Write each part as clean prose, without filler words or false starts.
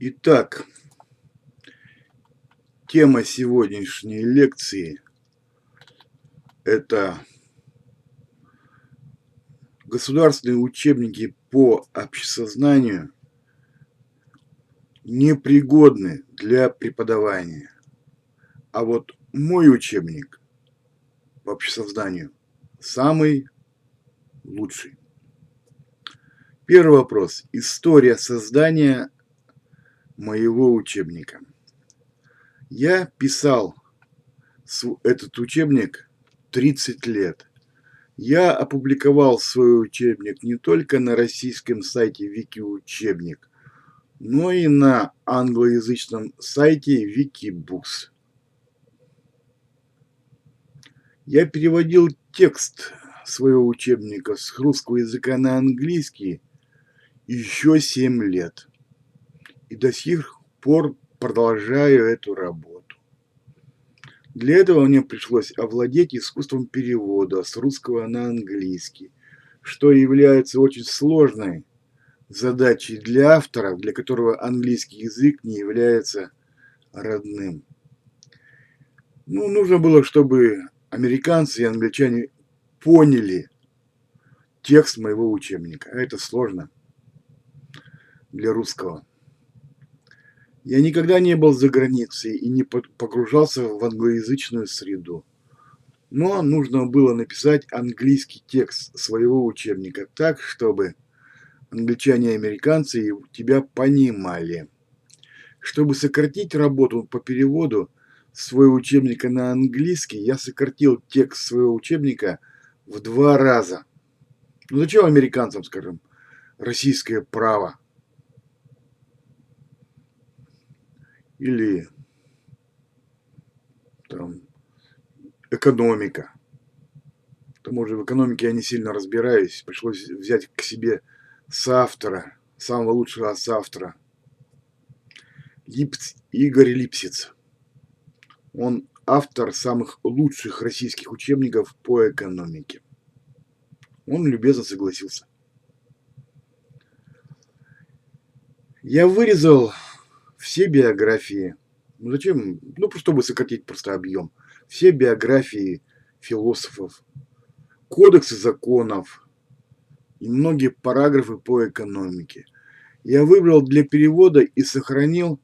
Итак, тема сегодняшней лекции – это государственные учебники по общесознанию непригодны для преподавания. А вот мой учебник по общесознанию самый лучший. Первый вопрос. История создания моего учебника. Я писал этот учебник 30 лет. Я опубликовал свой учебник не только на российском сайте Викиучебник, но и на англоязычном сайте Wikibooks. Я переводил текст своего учебника с русского языка на английский еще 7 лет. И до сих пор продолжаю эту работу. Для этого мне пришлось овладеть искусством перевода с русского на английский, что является очень сложной задачей для автора, для которого английский язык не является родным. Нужно было, чтобы американцы и англичане поняли текст моего учебника. А это сложно для русского. Я никогда не был за границей и не погружался в англоязычную среду. Но нужно было написать английский текст своего учебника так, чтобы англичане и американцы тебя понимали. Чтобы сократить работу по переводу своего учебника на английский, я сократил текст своего учебника в 2 раза. Зачем американцам, скажем, российское право? Или там экономика. К тому же в экономике я не сильно разбираюсь. Пришлось взять к себе соавтора, самого лучшего соавтора, Игорь Липсиц. Он автор самых лучших российских учебников по экономике. Он любезно согласился. Я вырезал все биографии. Зачем? Чтобы сократить просто объем. Все биографии философов, кодексы законов и многие параграфы по экономике. Я выбрал для перевода и сохранил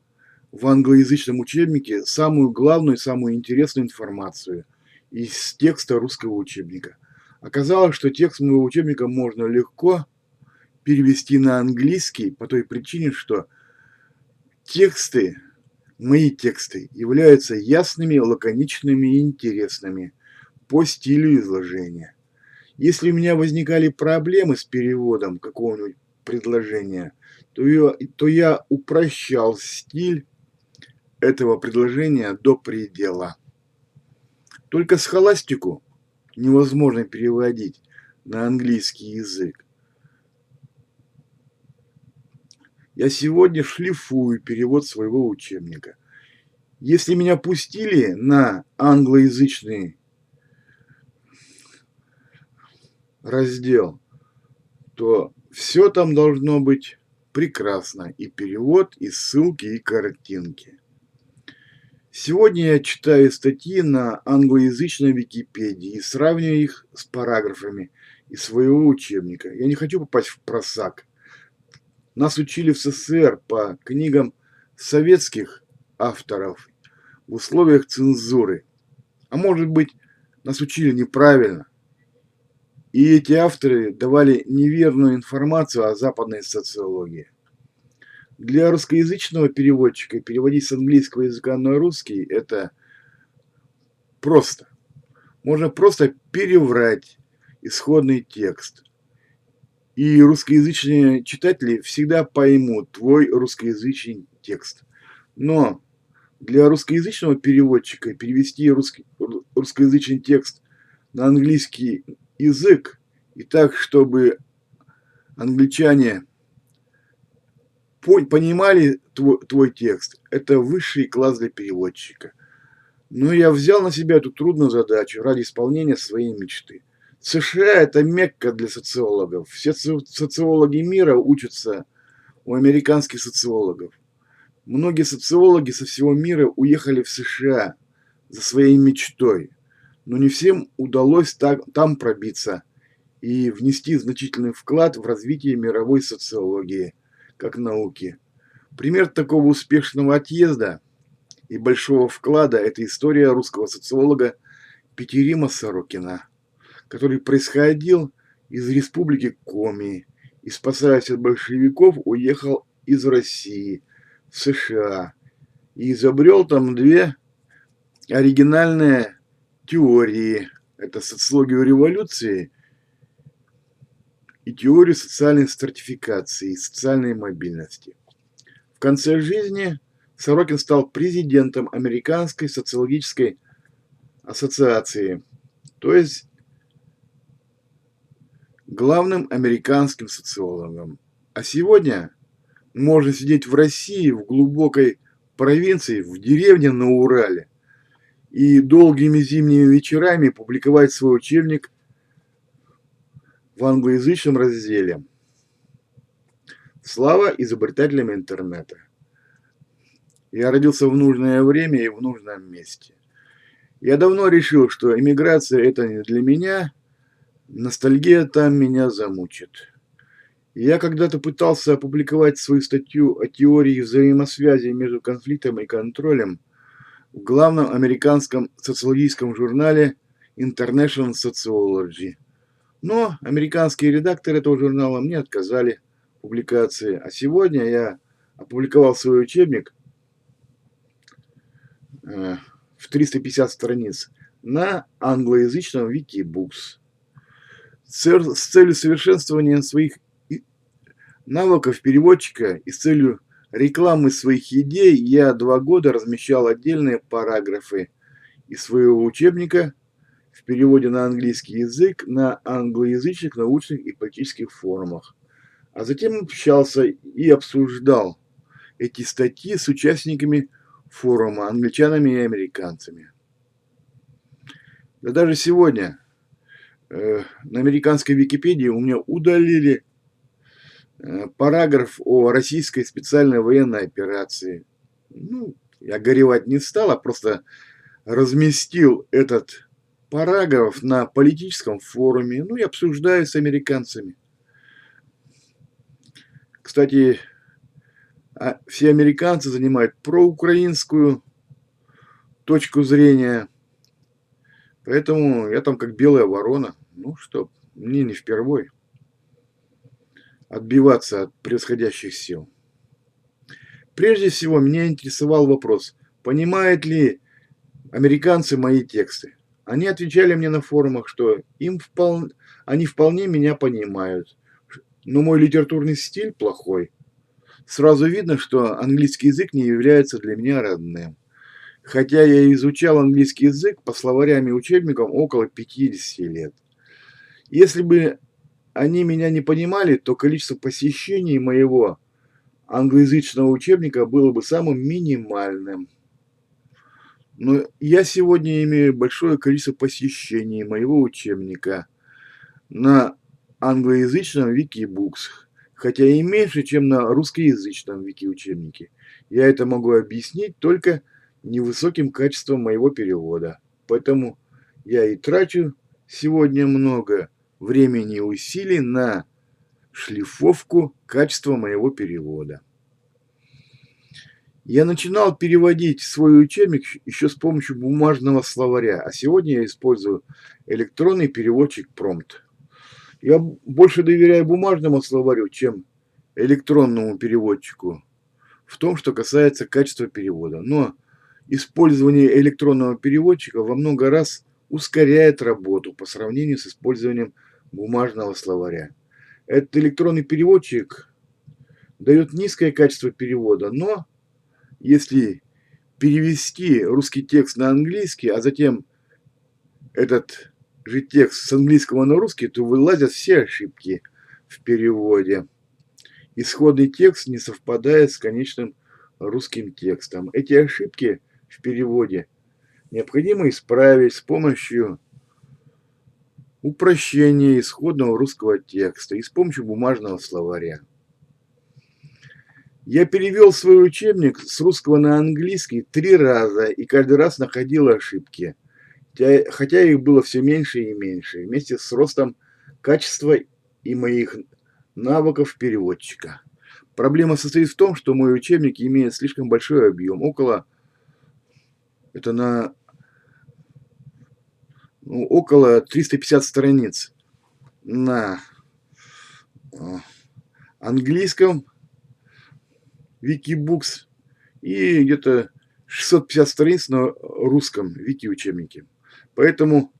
в англоязычном учебнике самую главную, самую интересную информацию из текста русского учебника. Оказалось, что текст моего учебника можно легко перевести на английский по той причине, что мои тексты являются ясными, лаконичными и интересными по стилю изложения. Если у меня возникали проблемы с переводом какого-нибудь предложения, то я упрощал стиль этого предложения до предела. Только схоластику невозможно переводить на английский язык. Я сегодня шлифую перевод своего учебника. Если меня пустили на англоязычный раздел, то все там должно быть прекрасно. И перевод, и ссылки, и картинки. Сегодня я читаю статьи на англоязычной Википедии и сравниваю их с параграфами из своего учебника. Я не хочу попасть в просак. Нас учили в СССР по книгам советских авторов в условиях цензуры. А может быть, нас учили неправильно. И эти авторы давали неверную информацию о западной социологии. Для русскоязычного переводчика переводить с английского языка на русский – это просто. Можно просто переврать исходный текст. И русскоязычные читатели всегда поймут твой русскоязычный текст. Но для русскоязычного переводчика перевести русскоязычный текст на английский язык и так, чтобы англичане понимали твой текст, это высший класс для переводчика. Но я взял на себя эту трудную задачу ради исполнения своей мечты. США – это Мекка для социологов. Все социологи мира учатся у американских социологов. Многие социологи со всего мира уехали в США за своей мечтой, но не всем удалось там пробиться и внести значительный вклад в развитие мировой социологии как науки. Пример такого успешного отъезда и большого вклада – это история русского социолога Петерима Сорокина, который происходил из республики Коми и, спасаясь от большевиков, уехал из России в США и изобрел там две оригинальные теории. Это социологию революции и теорию социальной стратификации и социальной мобильности. В конце жизни Сорокин стал президентом Американской социологической ассоциации, то есть главным американским социологом. А сегодня можно сидеть в России, в глубокой провинции, в деревне на Урале и долгими зимними вечерами публиковать свой учебник в англоязычном разделе. Слава изобретателям интернета. Я родился в нужное время и в нужном месте. Я давно решил, что эмиграция – это не для меня, ностальгия там меня замучит. Я когда-то пытался опубликовать свою статью о теории взаимосвязи между конфликтом и контролем в главном американском социологическом журнале International Sociology. Но американские редакторы этого журнала мне отказали в публикации. А сегодня я опубликовал свой учебник в 350 страниц на англоязычном Wikibooks. С целью совершенствования своих навыков переводчика и с целью рекламы своих идей я 2 года размещал отдельные параграфы из своего учебника в переводе на английский язык на англоязычных научных и политических форумах. А затем общался и обсуждал эти статьи с участниками форума, англичанами и американцами. Да даже сегодня на американской Википедии у меня удалили параграф о российской специальной военной операции. Ну, я горевать не стал, а просто разместил этот параграф на политическом форуме, ну и обсуждаю с американцами. Кстати, все американцы занимают проукраинскую точку зрения, поэтому я там как белая ворона. Ну что, мне не впервой отбиваться от превосходящих сил. Прежде всего, меня интересовал вопрос, понимают ли американцы мои тексты. Они отвечали мне на форумах, что они вполне меня понимают, но мой литературный стиль плохой. Сразу видно, что английский язык не является для меня родным. Хотя я изучал английский язык по словарям и учебникам около 50 лет. Если бы они меня не понимали, то количество посещений моего англоязычного учебника было бы самым минимальным. Но я сегодня имею большое количество посещений моего учебника на англоязычном Wikibooks, хотя и меньше, чем на русскоязычном Wiki-учебнике. Я это могу объяснить только невысоким качеством моего перевода. Поэтому я и трачу сегодня много времени и усилий на шлифовку качества моего перевода. Я начинал переводить свой учебник еще с помощью бумажного словаря, а сегодня я использую электронный переводчик Prompt. Я больше доверяю бумажному словарю, чем электронному переводчику в том, что касается качества перевода. Но использование электронного переводчика во много раз ускоряет работу по сравнению с использованием бумажного словаря. Этот электронный переводчик дает низкое качество перевода, но если перевести русский текст на английский, а затем этот же текст с английского на русский, то вылазят все ошибки в переводе. Исходный текст не совпадает с конечным русским текстом. Эти ошибки в переводе необходимо исправить с помощью упрощения исходного русского текста и с помощью бумажного словаря. Я перевел свой учебник с русского на английский 3 раза и каждый раз находил ошибки, хотя их было все меньше и меньше, вместе с ростом качества и моих навыков переводчика. Проблема состоит в том, что мой учебник имеет слишком большой объем, около 350 страниц на английском Wikibooks и где-то 650 страниц на русском вики-учебнике. Поэтому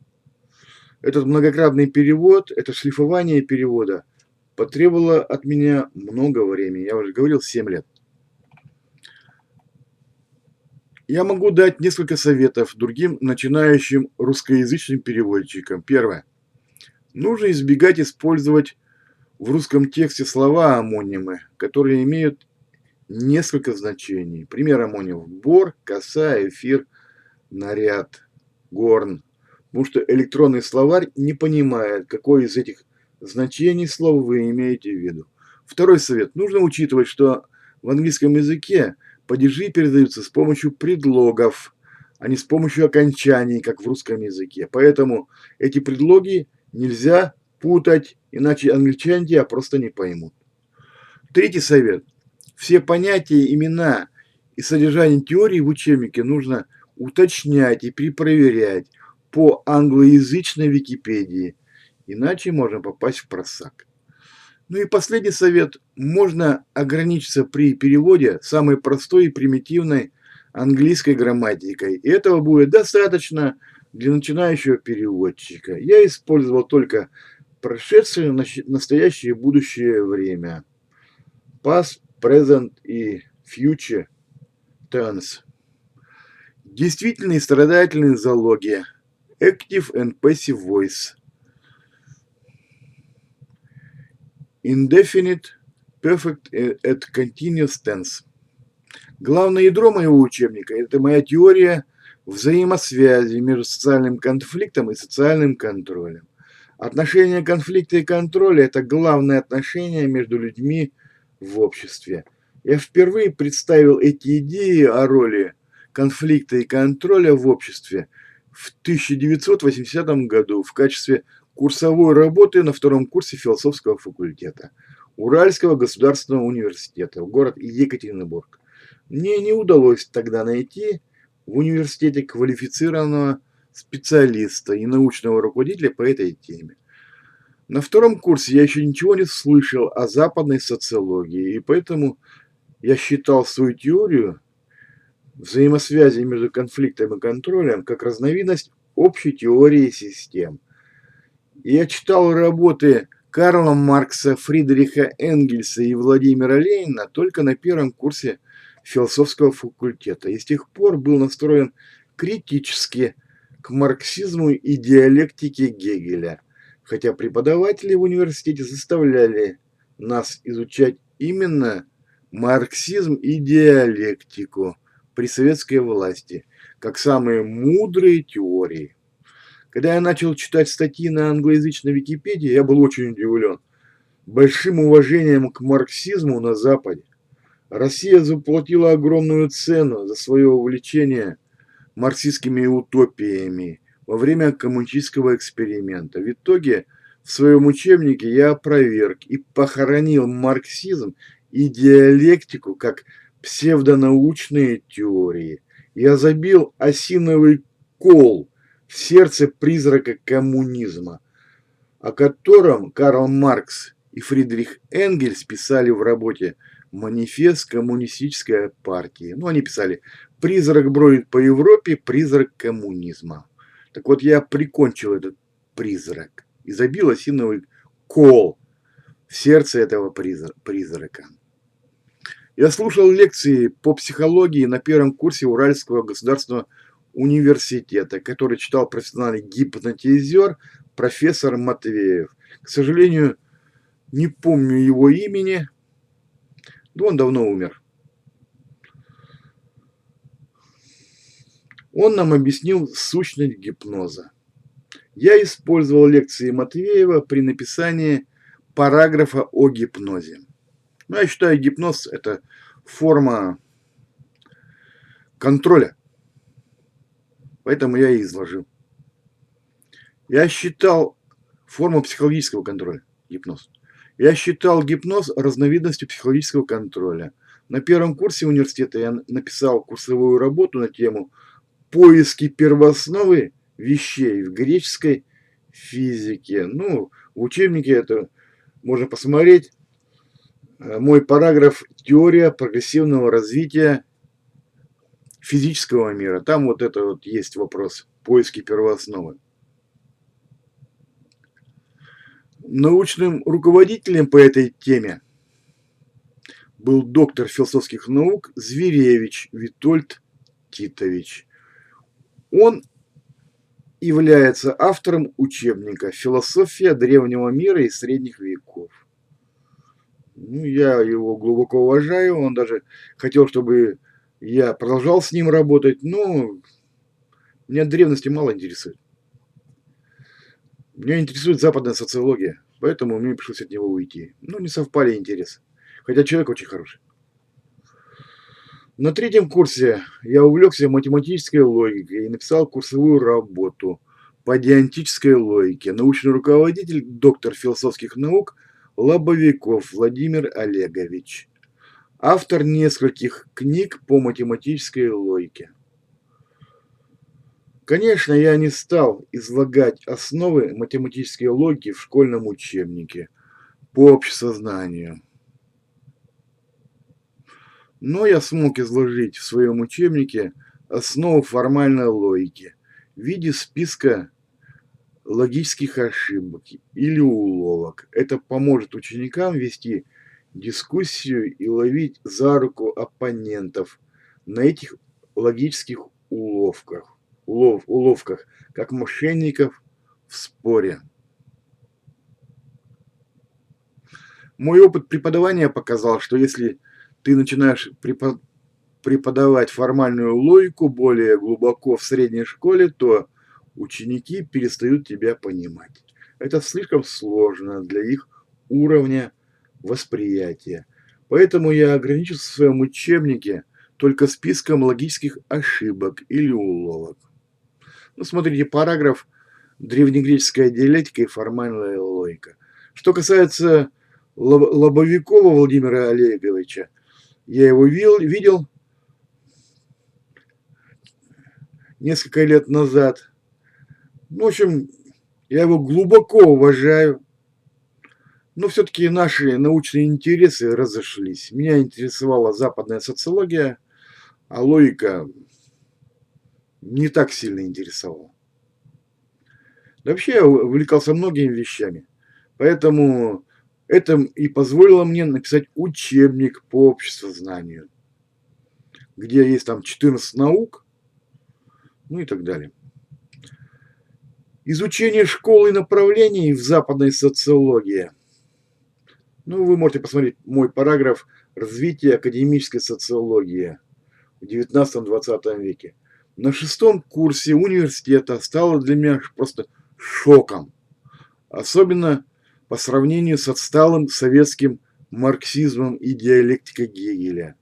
этот многократный перевод, это шлифование перевода потребовало от меня много времени. Я уже говорил, 7 лет. Я могу дать несколько советов другим начинающим русскоязычным переводчикам. Первое. Нужно избегать использовать в русском тексте слова-амонимы, которые имеют несколько значений. Пример амонимов: бор, коса, эфир, наряд, горн. Потому что электронный словарь не понимает, какое из этих значений слова вы имеете в виду. Второй совет. Нужно учитывать, что в английском языке падежи передаются с помощью предлогов, а не с помощью окончаний, как в русском языке. Поэтому эти предлоги нельзя путать, иначе англичане тебя просто не поймут. Третий совет. Все понятия, имена и содержание теории в учебнике нужно уточнять и перепроверять по англоязычной Википедии, иначе можно попасть в просак. Ну и последний совет. Можно ограничиться при переводе самой простой и примитивной английской грамматикой. И этого будет достаточно для начинающего переводчика. Я использовал только прошедшее, настоящее и будущее время. Past, present и future tense. Действительные и страдательные залоги. Active and passive voice. Indefinite, perfect and continuous tense. Главное ядро моего учебника – это моя теория взаимосвязи между социальным конфликтом и социальным контролем. Отношение конфликта и контроля – это главное отношение между людьми в обществе. Я впервые представил эти идеи о роли конфликта и контроля в обществе в 1980 году в качестве курсовой работы на втором курсе философского факультета Уральского государственного университета, город Екатеринбург. Мне не удалось тогда найти в университете квалифицированного специалиста и научного руководителя по этой теме. На втором курсе я еще ничего не слышал о западной социологии, и поэтому я считал свою теорию взаимосвязи между конфликтом и контролем как разновидность общей теории систем. Я читал работы Карла Маркса, Фридриха Энгельса и Владимира Ленина только на первом курсе философского факультета и с тех пор был настроен критически к марксизму и диалектике Гегеля, хотя преподаватели в университете заставляли нас изучать именно марксизм и диалектику при советской власти, как самые мудрые теории. Когда я начал читать статьи на англоязычной Википедии, я был очень удивлен большим уважением к марксизму на Западе. Россия заплатила огромную цену за свое увлечение марксистскими утопиями во время коммунистического эксперимента. В итоге в своем учебнике я опроверг и похоронил марксизм и диалектику как псевдонаучные теории. Я забил осиновый кол в сердце призрака коммунизма, о котором Карл Маркс и Фридрих Энгельс писали в работе «Манифест коммунистической партии». Они писали: «Призрак бродит по Европе, призрак коммунизма». Так вот, я прикончил этот призрак и забил осиновый кол в сердце этого призрака. Я слушал лекции по психологии на первом курсе Уральского государственного университета, который читал профессиональный гипнотизер профессор Матвеев. К сожалению, не помню его имени, но он давно умер. Он нам объяснил сущность гипноза. Я использовал лекции Матвеева при написании параграфа о гипнозе. Я считаю, гипноз – это форма контроля. Поэтому я и изложил. Я считал форму психологического контроля, гипноз. Я считал гипноз разновидностью психологического контроля. На первом курсе университета я написал курсовую работу на тему «Поиски первоосновы вещей в греческой физике». Ну, в учебнике это можно посмотреть. Мой параграф «Теория прогрессивного развития физического мира». Там вот это вот есть вопрос «Поиски первоосновы». Научным руководителем по этой теме был доктор философских наук Зверевич Витольд Титович. Он является автором учебника «Философия древнего мира и средних веков». Ну, я его глубоко уважаю, он даже хотел, чтобы я продолжал с ним работать, но меня древности мало интересует. Меня интересует западная социология, поэтому мне пришлось от него уйти. Ну, не совпали интересы, хотя человек очень хороший. На третьем курсе я увлекся математической логикой и написал курсовую работу по диантической логике. Научный руководитель, доктор философских наук Лобовиков Владимир Олегович. Автор нескольких книг по математической логике. Конечно, я не стал излагать основы математической логики в школьном учебнике по обществознанию. Но я смог изложить в своем учебнике основу формальной логики в виде списка логических ошибок или уловок. Это поможет ученикам вести дискуссию и ловить за руку оппонентов на этих логических уловках, как мошенников в споре. Мой опыт преподавания показал, что если ты начинаешь преподавать формальную логику более глубоко в средней школе, то ученики перестают тебя понимать. Это слишком сложно для их уровня восприятия. Поэтому я ограничился в своем учебнике только списком логических ошибок или уловок. Ну, смотрите, параграф «Древнегреческая диалектика и формальная логика». Что касается Лобовикова Владимира Олеговича, я его видел несколько лет назад. В общем, я его глубоко уважаю. Но все-таки наши научные интересы разошлись. Меня интересовала западная социология, а логика не так сильно интересовала. Да вообще я увлекался многими вещами. Поэтому это и позволило мне написать учебник по обществознанию, где есть там 14 наук, ну и так далее. Изучение школ и направлений в западной социологии. Ну, вы можете посмотреть мой параграф «Развитие академической социологии в 19-20 веке». На 6-м курсе университета стало для меня просто шоком. Особенно по сравнению с отсталым советским марксизмом и диалектикой Гегеля,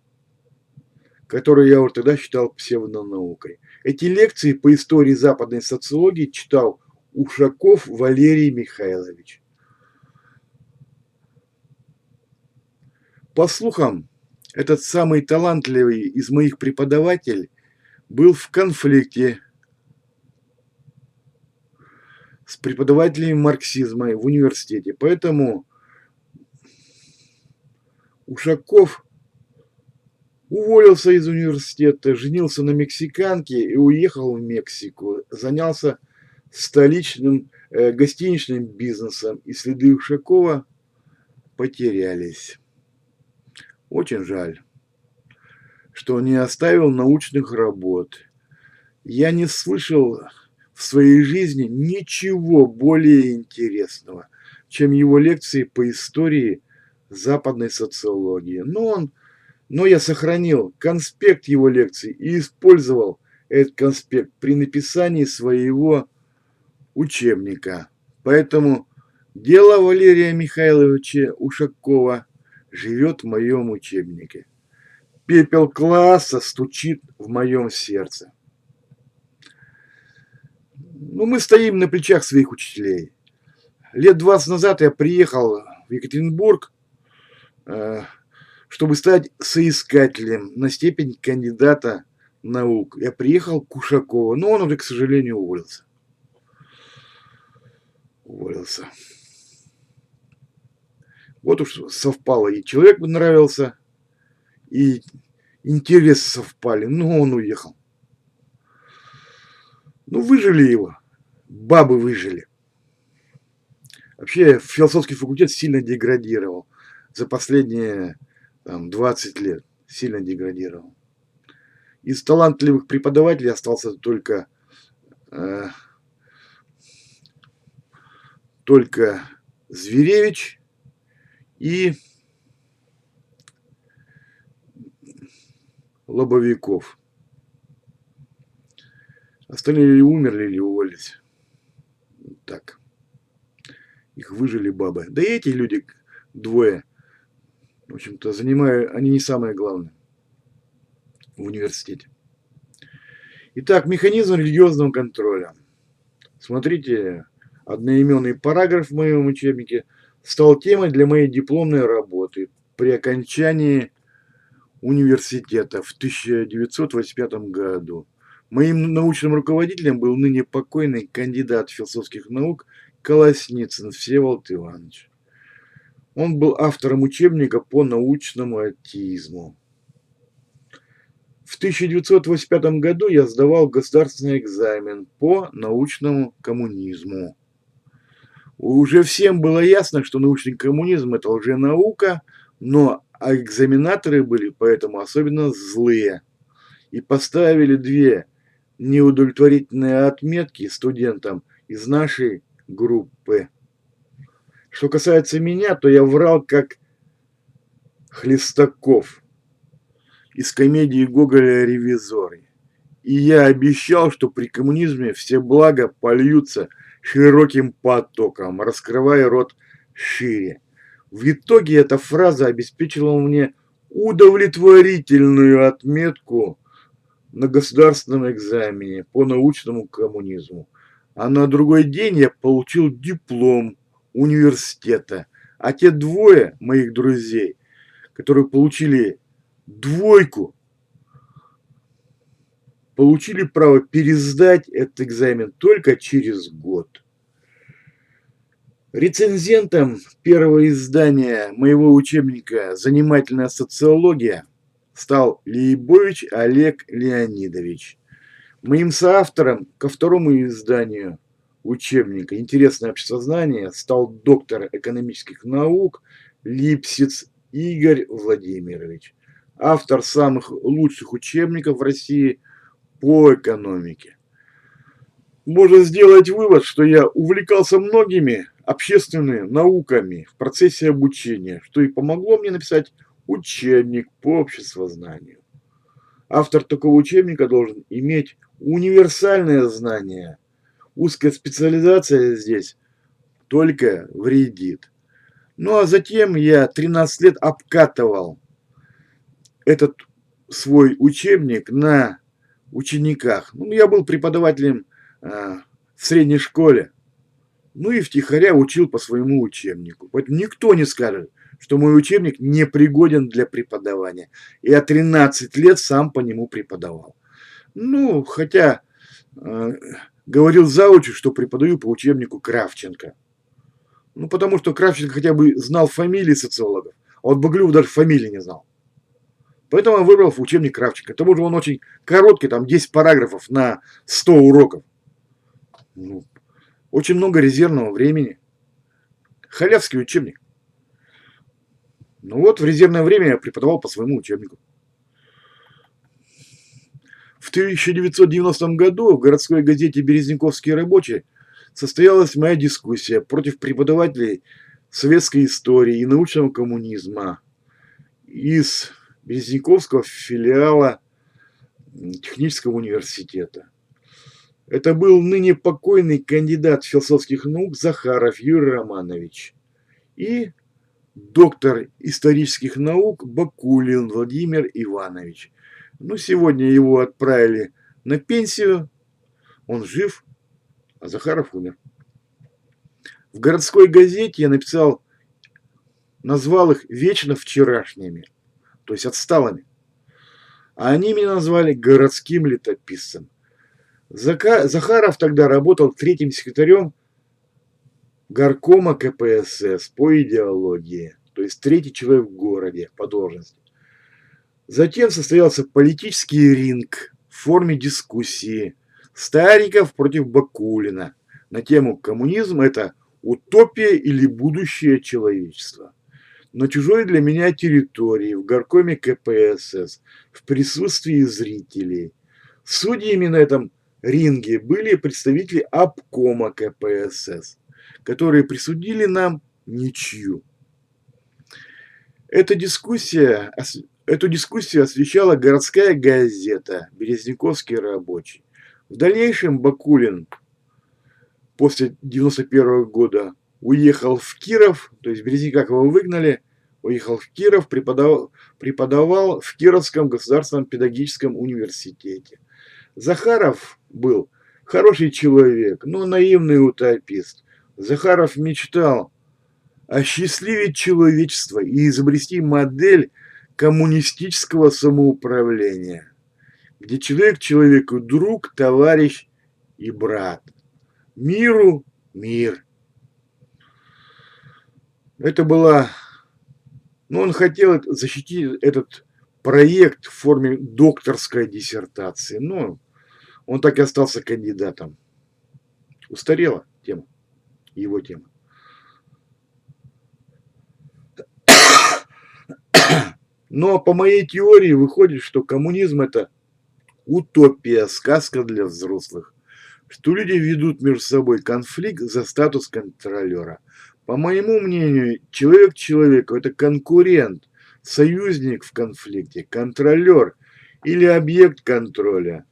которую я вот тогда считал псевдонаукой. Эти лекции по истории западной социологии читал Ушаков Валерий Михайлович. По слухам, этот самый талантливый из моих преподавателей был в конфликте с преподавателями марксизма в университете. Поэтому Ушаков уволился из университета, женился на мексиканке и уехал в Мексику. Занялся столичным гостиничным бизнесом, и следы Ушакова потерялись. Очень жаль, что он не оставил научных работ. Я не слышал в своей жизни ничего более интересного, чем его лекции по истории западной социологии. Но я сохранил конспект его лекций и использовал этот конспект при написании своего учебника. Поэтому дело Валерия Михайловича Ушакова живет в моем учебнике. Пепел класса стучит в моем сердце. Ну, мы стоим на плечах своих учителей. Лет 20 назад я приехал в Екатеринбург, чтобы стать соискателем на степень кандидата наук. Я приехал к Ушакову, но он уже, к сожалению, уволился. Вот уж совпало. И человек мне нравился, и интересы совпали. Но он уехал. Ну, выжили его. Бабы выжили. Вообще, философский факультет сильно деградировал. За последние 20 лет сильно деградировал. Из талантливых преподавателей остался только Зверевич и Лобовиков. Остальные или умерли, или уволились. Так. Их выжили бабы. Да и эти люди, двое, в общем-то, занимают, они не самое главное в университете. Итак, механизм религиозного контроля. Смотрите, одноименный параграф в моем учебнике стал темой для моей дипломной работы при окончании университета в 1985 году. Моим научным руководителем был ныне покойный кандидат философских наук Колосницын Всеволод Иванович. Он был автором учебника по научному атеизму. В 1985 году я сдавал государственный экзамен по научному коммунизму. Уже всем было ясно, что научный коммунизм – это лженаука, но экзаменаторы были поэтому особенно злые и поставили две неудовлетворительные отметки студентам из нашей группы. Что касается меня, то я врал как Хлестаков из комедии Гоголя «Ревизоры». И я обещал, что при коммунизме все блага польются широким потоком, раскрывая рот шире. В итоге эта фраза обеспечила мне удовлетворительную отметку на государственном экзамене по научному коммунизму. А на другой день я получил диплом университета. А те двое моих друзей, которые получили двойку, получили право пересдать этот экзамен только через год. Рецензентом первого издания моего учебника «Занимательная социология» стал Лейбович Олег Леонидович. Моим соавтором ко второму изданию учебника «Интересное обществознание» стал доктор экономических наук Липсиц Игорь Владимирович, автор самых лучших учебников в России по экономике. Можно сделать вывод, что я увлекался многими общественными науками в процессе обучения, что и помогло мне написать учебник по обществознанию. Автор такого учебника должен иметь универсальное знание. Узкая специализация здесь только вредит. Ну а затем я 13 лет обкатывал этот свой учебник на учениках. Ну, я был преподавателем в средней школе. Ну и втихаря учил по своему учебнику. Поэтому никто не скажет, что мой учебник не пригоден для преподавания. Я 13 лет сам по нему преподавал. Ну, хотя говорил заучу, что преподаю по учебнику Кравченко. Ну, потому что Кравченко хотя бы знал фамилии социологов, а вот Боголюбов даже фамилии не знал. Поэтому я выбрал учебник Кравченко. К тому же он очень короткий, там 10 параграфов на 100 уроков. Ну, очень много резервного времени. Халявский учебник. Ну вот, в резервное время я преподавал по своему учебнику. В 1990 году в городской газете «Березняковский рабочий» состоялась моя дискуссия против преподавателей советской истории и научного коммунизма из Березняковского филиала технического университета. Это был ныне покойный кандидат философских наук Захаров Юрий Романович и доктор исторических наук Бакулин Владимир Иванович. Ну, сегодня его отправили на пенсию, он жив, а Захаров умер. В городской газете я назвал их вечно вчерашними, то есть отсталыми. А они меня назвали городским летописцем. Захаров тогда работал третьим секретарем горкома КПСС по идеологии, то есть третий человек в городе по должности. Затем состоялся политический ринг в форме дискуссии Стариков против Бакулина на тему «Коммунизм – это утопия или будущее человечества?» На чужой для меня территории в горкоме КПСС в присутствии зрителей. Судьями на этом ринге были представители обкома КПСС, которые присудили нам ничью. Эту дискуссию освещала городская газета «Березняковский рабочий». В дальнейшем Бакулин после 91 года уехал в Киров, то есть Березняка его выгнали, уехал в Киров, преподавал в Кировском государственном педагогическом университете. Захаров был хороший человек, но наивный утопист. Захаров мечтал осчастливить человечество и изобрести модель коммунистического самоуправления, где человек человеку друг, товарищ и брат. Миру мир. Это была... Но он хотел защитить этот проект в форме докторской диссертации. Но он так и остался кандидатом. Устарела тема, его тема. Но по моей теории выходит, что коммунизм – это утопия, сказка для взрослых. Что люди ведут между собой конфликт за статус контролера. По моему мнению, человек человеку – это конкурент, союзник в конфликте, контролер или объект контроля.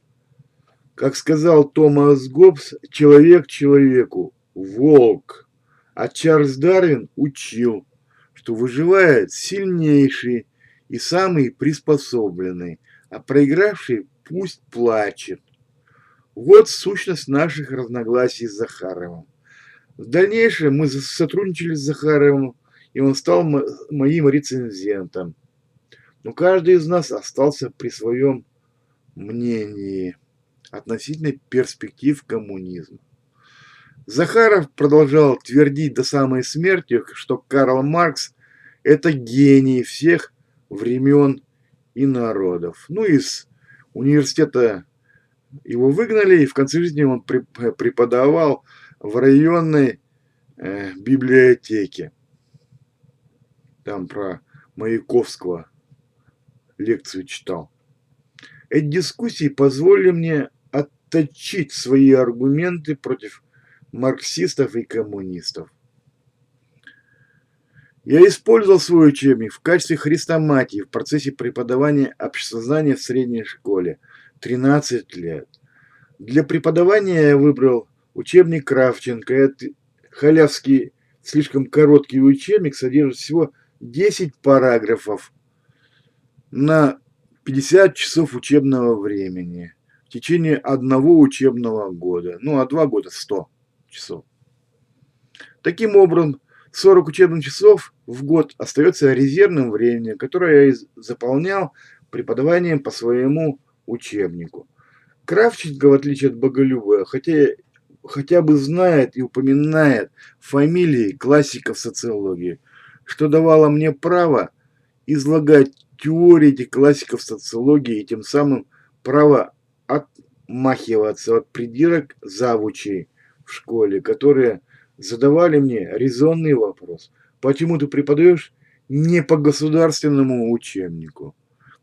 Как сказал Томас Гоббс, человек человеку – волк. А Чарльз Дарвин учил, что выживает сильнейший и самый приспособленный, а проигравший пусть плачет. Вот сущность наших разногласий с Захаровым. В дальнейшем мы сотрудничали с Захаровым, и он стал моим рецензентом. Но каждый из нас остался при своем мнении относительно перспектив коммунизма. Захаров продолжал твердить до самой смерти, что Карл Маркс – это гений всех времен и народов. Ну, из университета его выгнали, и в конце жизни он преподавал в районной библиотеке. Там про Маяковского лекцию читал. Эти дискуссии позволили мне отточить свои аргументы против марксистов и коммунистов. Я использовал свой учебник в качестве хрестоматии в процессе преподавания обществознания в средней школе 13 лет. Для преподавания я выбрал учебник Кравченко. Это халявский, слишком короткий учебник, содержит всего 10 параграфов на 50 часов учебного времени в течение одного учебного года. Ну, а 2 года 100 часов. Таким образом, 40 учебных часов в год остается резервным временем, которое я заполнял преподаванием по своему учебнику. Кравченко, в отличие от Боголюбова, хотя бы знает и упоминает фамилии классиков социологии, что давало мне право излагать теории этих классиков социологии и тем самым право отмахиваться от придирок завучей в школе, которые задавали мне резонный вопрос: почему ты преподаешь не по государственному учебнику?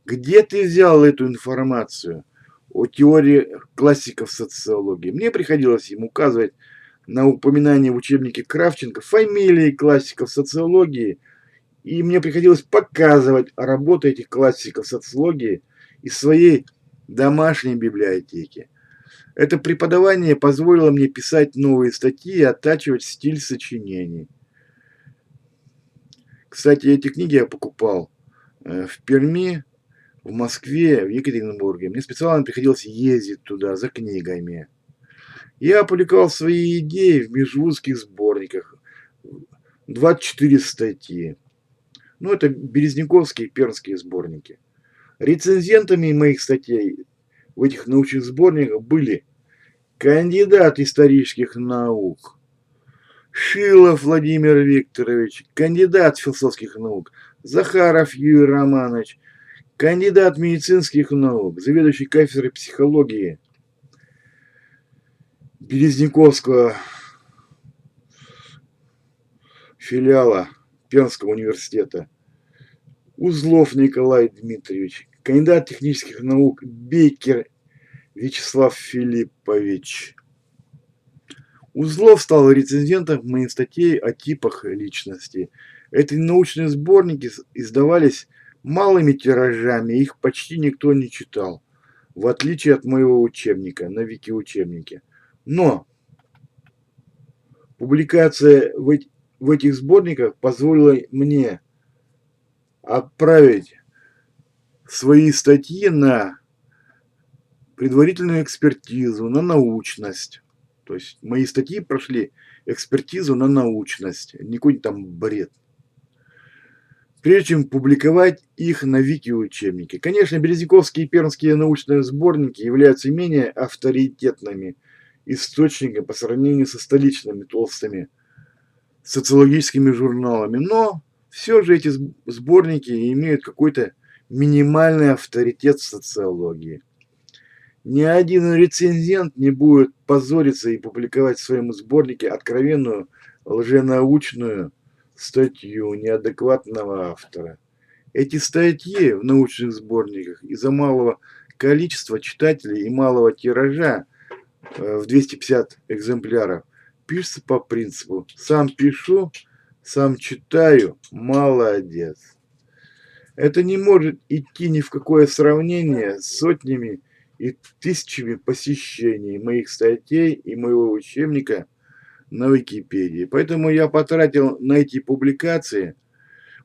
Где ты взял эту информацию о теории классиков социологии? Мне приходилось им указывать на упоминание в учебнике Кравченко фамилии классиков социологии, и мне приходилось показывать работы этих классиков социологии из своей домашней библиотеки. Это преподавание позволило мне писать новые статьи и оттачивать стиль сочинений. Кстати, эти книги я покупал в Перми, в Москве, в Екатеринбурге. Мне специально приходилось ездить туда за книгами. Я опубликовал свои идеи в межвузских сборниках. 24 статьи. Ну, это березняковские и пермские сборники. Рецензентами моих статей в этих научных сборниках были кандидат исторических наук Шилов Владимир Викторович, кандидат философских наук Захаров Юрий Романович, кандидат медицинских наук, заведующий кафедрой психологии Березняковского филиала Пермского университета, Узлов Николай Дмитриевич, кандидат технических наук Бейкер Вячеслав Филиппович. Узлов стал рецензентом моих статей о типах личности. Эти научные сборники издавались малыми тиражами, их почти никто не читал, в отличие от моего учебника на Викиучебнике. Но публикация в этих сборниках позволила мне отправить свои статьи на предварительную экспертизу, на научность. То есть мои статьи прошли экспертизу на научность, не какой-нибудь там бред. Прежде чем публиковать их на Викиучебнике. Конечно, березняковские и пермские научные сборники являются менее авторитетными источниками по сравнению со столичными толстыми социологическими журналами, но все же эти сборники имеют какой-то минимальный авторитет в социологии. Ни один рецензент не будет позориться и публиковать в своем сборнике откровенную лженаучную статью неадекватного автора. Эти статьи в научных сборниках из-за малого количества читателей и малого тиража в 250 экземпляров пишется по принципу «сам пишу, сам читаю, молодец». Это не может идти ни в какое сравнение с сотнями и тысячами посещений моих статей и моего учебника на Википедии. Поэтому я потратил на эти публикации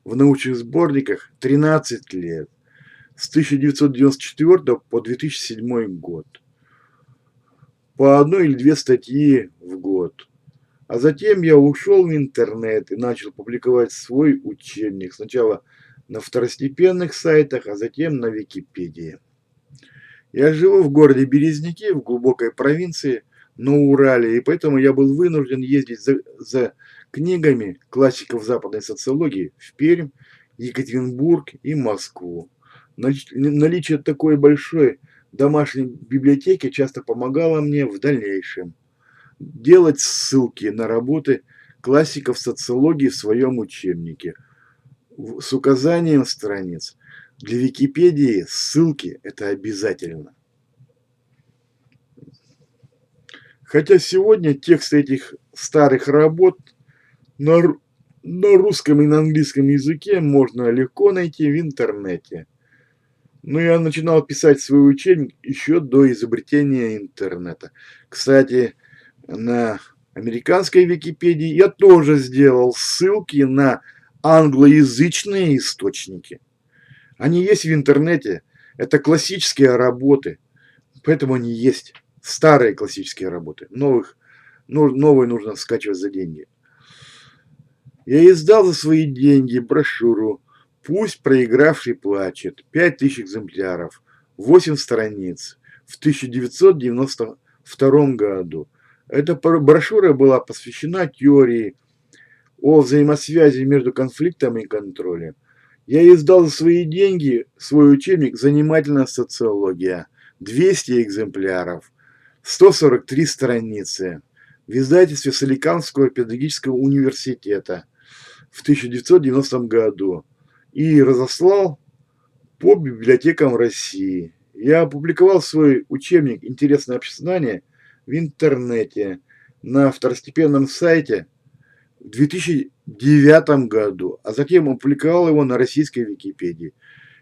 в научных сборниках 13 лет, с 1994 по 2007 год. По одной или две статьи в год. А затем я ушел в интернет и начал публиковать свой учебник. Сначала на второстепенных сайтах, а затем на Википедии. Я живу в городе Березники, в глубокой провинции, на Урале, и поэтому я был вынужден ездить за книгами классиков западной социологии в Пермь, Екатеринбург и Москву. Наличие такой большой домашней библиотеки часто помогало мне в дальнейшем делать ссылки на работы классиков социологии в своем учебнике с указанием страниц. Для Википедии ссылки – это обязательно. Хотя сегодня тексты этих старых работ на русском и на английском языке можно легко найти в интернете. Но я начинал писать свой учебник еще до изобретения интернета. Кстати, на американской Википедии я тоже сделал ссылки на англоязычные источники. Они есть в интернете. Это классические работы. Поэтому они есть. Старые классические работы. Новые нужно скачивать за деньги. Я издал за свои деньги брошюру «Пусть проигравший плачет». 5000 экземпляров. 8 страниц. В 1992 году. Эта брошюра была посвящена теории о взаимосвязи между конфликтом и контролем. Я издал за свои деньги свой учебник «Занимательная социология». 200 экземпляров. 143 страницы. В издательстве Соликамского педагогического университета в 1990 году. И разослал по библиотекам России. Я опубликовал свой учебник «Интересное общезнание» в интернете на второстепенном сайте в 2009 году, а затем опубликовал его на российской Википедии.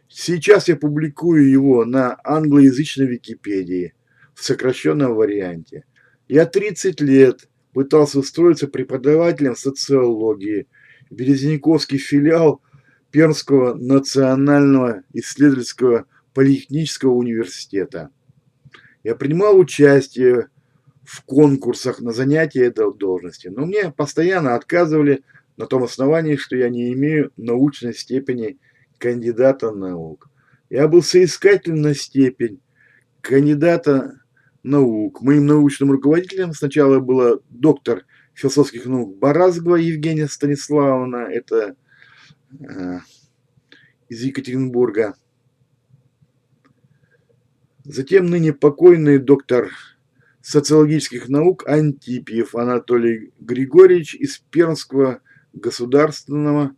Сейчас я публикую его на англоязычной Википедии в сокращенном варианте. Я 30 лет пытался устроиться преподавателем социологии Березняковский филиал Пермского национального исследовательского политехнического университета. Я принимал участие в конкурсах на занятие этой должности, но мне постоянно отказывали на том основании, что я не имею научной степени кандидата наук. Я был соискателем на степень кандидата наук. Моим научным руководителем сначала была доктор философских наук Баразгова Евгения Станиславовна, это из Екатеринбурга. Затем ныне покойный доктор социологических наук Антипьев Анатолий Григорьевич из Пермского государственного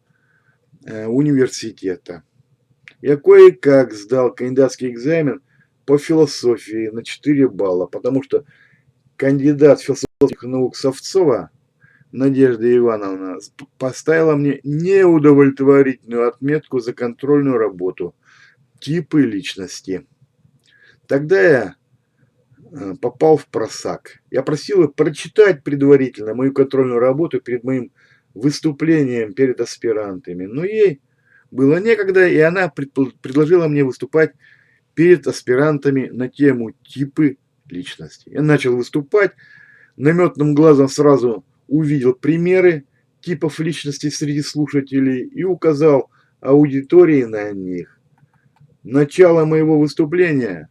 университета. Я кое-как сдал кандидатский экзамен по философии на 4 балла, потому что кандидат философских наук Совцова Надежда Ивановна поставила мне неудовлетворительную отметку за контрольную работу «Типы личности». Тогда я попал в просак. Я просил их прочитать предварительно мою контрольную работу перед моим выступлением перед аспирантами. Но ей было некогда, и она предложила мне выступать перед аспирантами на тему «Типы личности». Я начал выступать, наметным глазом сразу увидел примеры типов личности среди слушателей и указал аудитории на них. Начало моего выступления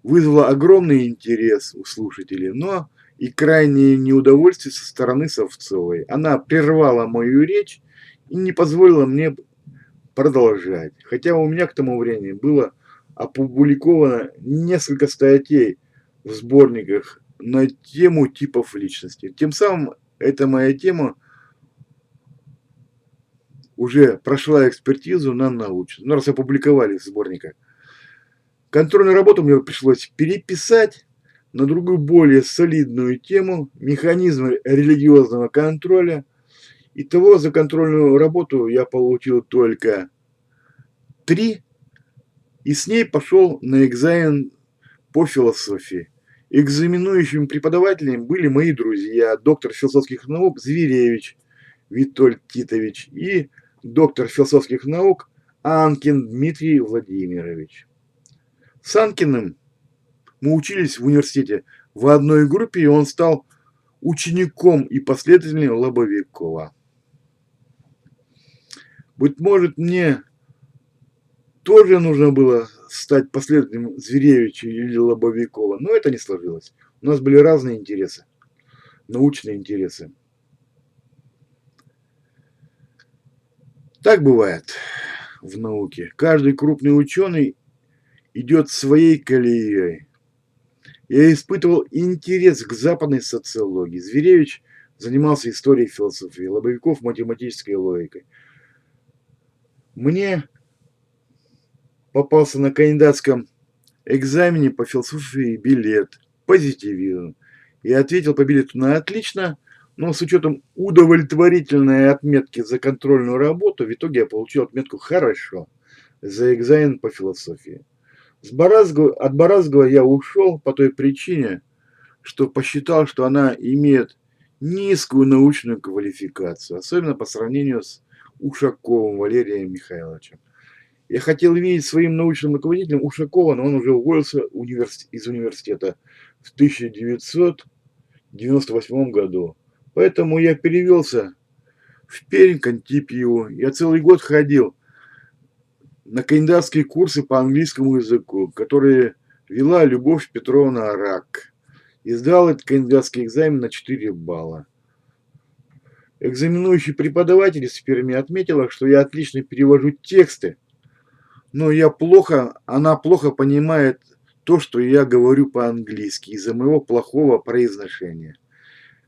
вызвало огромный интерес у слушателей, но и крайнее неудовольствие со стороны Совцовой. Она прервала мою речь и не позволила мне продолжать. Хотя у меня к тому времени было опубликовано несколько статей в сборниках на тему типов личности. Тем самым эта моя тема уже прошла экспертизу на научную. Ну, раз опубликовали в сборниках. Контрольную работу мне пришлось переписать на другую, более солидную тему «Механизмы религиозного контроля». Итого за контрольную работу я получил только 3, и с ней пошел на экзамен по философии. Экзаменующими преподавателями были мои друзья, доктор философских наук Зверевич Витольд Титович и доктор философских наук Анкин Дмитрий Владимирович. С Анкиным мы учились в университете в одной группе, и он стал учеником и последователем Лобовикова. Быть может, мне тоже нужно было стать последователем Зверевича или Лобовикова, но это не сложилось. У нас были разные интересы, научные интересы. Так бывает в науке. Каждый крупный ученый идет своей колеей. Я испытывал интерес к западной социологии. Зверевич занимался историей философии, Лобовиков математической логикой. Мне попался на кандидатском экзамене по философии билет позитивизм. Я ответил по билету на отлично, но с учетом удовлетворительной отметки за контрольную работу, в итоге я получил отметку хорошо за экзамен по философии. От Баразгова я ушел по той причине, что посчитал, что она имеет низкую научную квалификацию, особенно по сравнению с Ушаковым Валерием Михайловичем. Я хотел видеть своим научным руководителем Ушакова, но он уже уволился из университета в 1998 году. Поэтому я перевелся в Пермь к Антипьеву. Я целый год ходил на кандидатские курсы по английскому языку, которые вела Любовь Петровна Рак. И сдал этот кандидатский экзамен на 4 балла. Экзаменующий преподаватель из Перми отметила, что я отлично перевожу тексты, но она плохо понимает то, что я говорю по-английски из-за моего плохого произношения.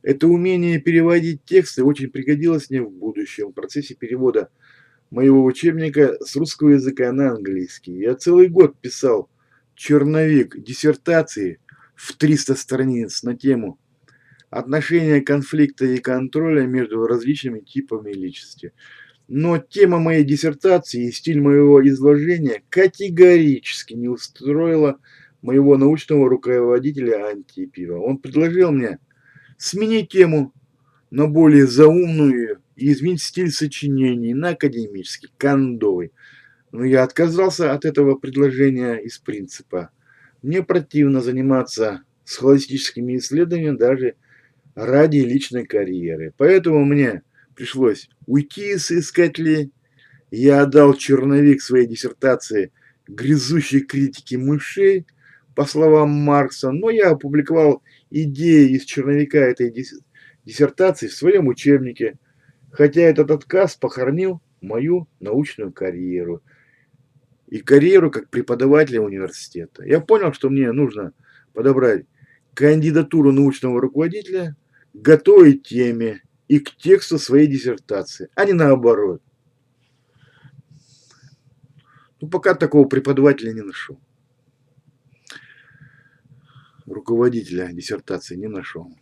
Это умение переводить тексты очень пригодилось мне в будущем в процессе перевода моего учебника с русского языка на английский. Я целый год писал черновик диссертации в 300 страниц на тему отношения конфликта и контроля между различными типами личности. Но тема моей диссертации и стиль моего изложения категорически не устроила моего научного руководителя Антипьева. Он предложил мне сменить тему на более заумную и изменить стиль сочинений на академический, кондовый. Но я отказался от этого предложения из принципа. Мне противно заниматься схоластическими исследованиями даже ради личной карьеры. Поэтому мне пришлось уйти из искателей. Я отдал черновик своей диссертации грязущей критике мышей, по словам Маркса, но я опубликовал идеи из черновика этой диссертации в своем учебнике, хотя этот отказ похоронил мою научную карьеру и карьеру как преподавателя университета. Я понял, что мне нужно подобрать кандидатуру научного руководителя к готовой теме и к тексту своей диссертации, а не наоборот. Ну, пока такого преподавателя не нашел. Руководителя диссертации не нашел.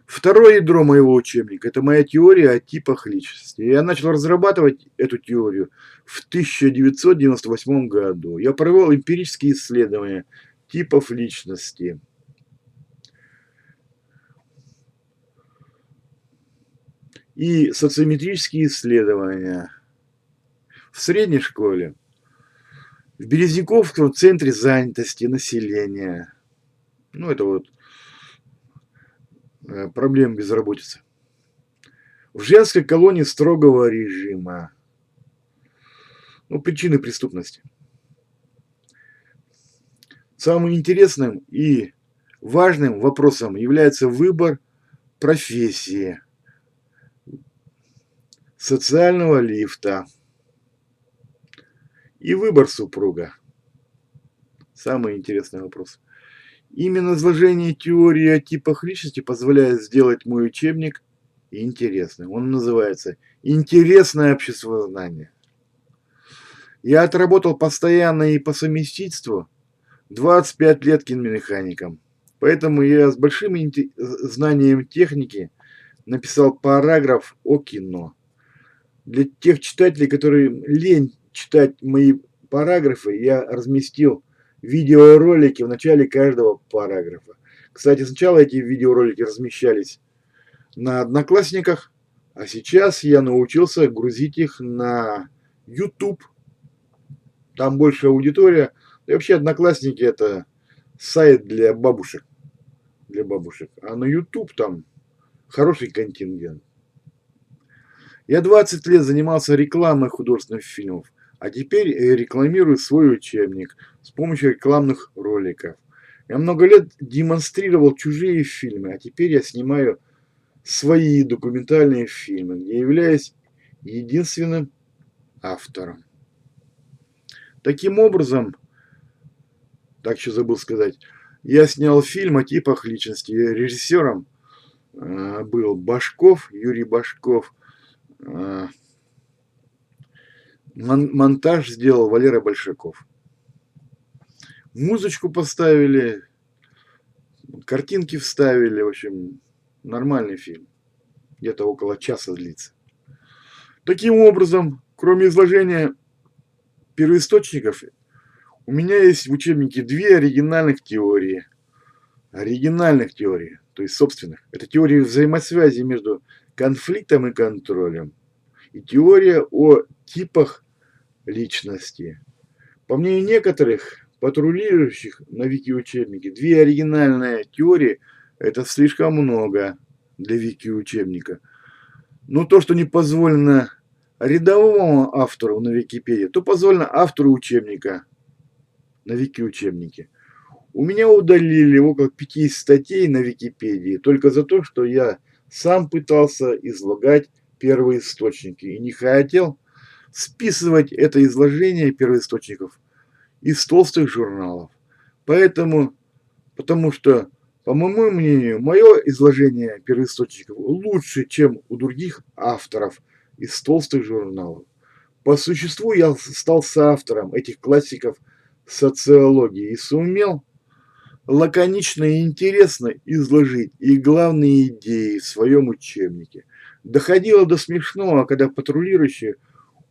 Второе ядро моего учебника – это моя теория о типах личности. Я начал разрабатывать эту теорию в 1998 году. Я провел эмпирические исследования типов личности. И социометрические исследования в средней школе, в Березняковском центре занятости населения. Ну, это вот проблем безработицы. В женской колонии строгого режима. Ну, причины преступности. Самым интересным и важным вопросом является выбор профессии, социального лифта и выбор супруга. Самый интересный вопрос. Именно изложение теории о типах личности позволяет сделать мой учебник интересным. Он называется «Интересное обществознание». Я отработал постоянно и по совместительству 25 лет киномехаником. Поэтому я с большим знанием техники написал параграф о кино. Для тех читателей, которые лень читать мои параграфы, я разместил видеоролики в начале каждого параграфа. Кстати, сначала эти видеоролики размещались на Одноклассниках, а сейчас я научился грузить их на YouTube. Там больше аудитория. И вообще Одноклассники – это сайт для бабушек. А на YouTube там хороший контингент. Я 20 лет занимался рекламой художественных фильмов, а теперь рекламирую свой учебник с помощью рекламных роликов. Я много лет демонстрировал чужие фильмы, а теперь я снимаю свои документальные фильмы, где являюсь единственным автором. Таким образом, так еще забыл сказать, я снял фильм о типах личности. Режиссером был Башков, Юрий Башков. Монтаж сделал Валера Большаков. Музычку поставили, картинки вставили. В общем, нормальный фильм. Где-то около часа длится. Таким образом, кроме изложения первоисточников, у меня есть в учебнике две оригинальных теории. То есть собственных. Это теория взаимосвязи между конфликтом и контролем. И теория о типах личности. По мнению некоторых патрулирующих на вики-учебнике, две оригинальные теории – это слишком много для вики-учебника. Но то, что не позволено рядовому автору на Википедии, то позволено автору учебника на вики-учебнике. У меня удалили около 5 статей на Википедии только за то, что я сам пытался излагать первоисточники и не хотел списывать это изложение первоисточников из толстых журналов. Потому что, по моему мнению, мое изложение первоисточников лучше, чем у других авторов из толстых журналов. По существу я стал соавтором этих классиков социологии и сумел лаконично и интересно изложить их главные идеи в своем учебнике. Доходило до смешного, когда патрулирующие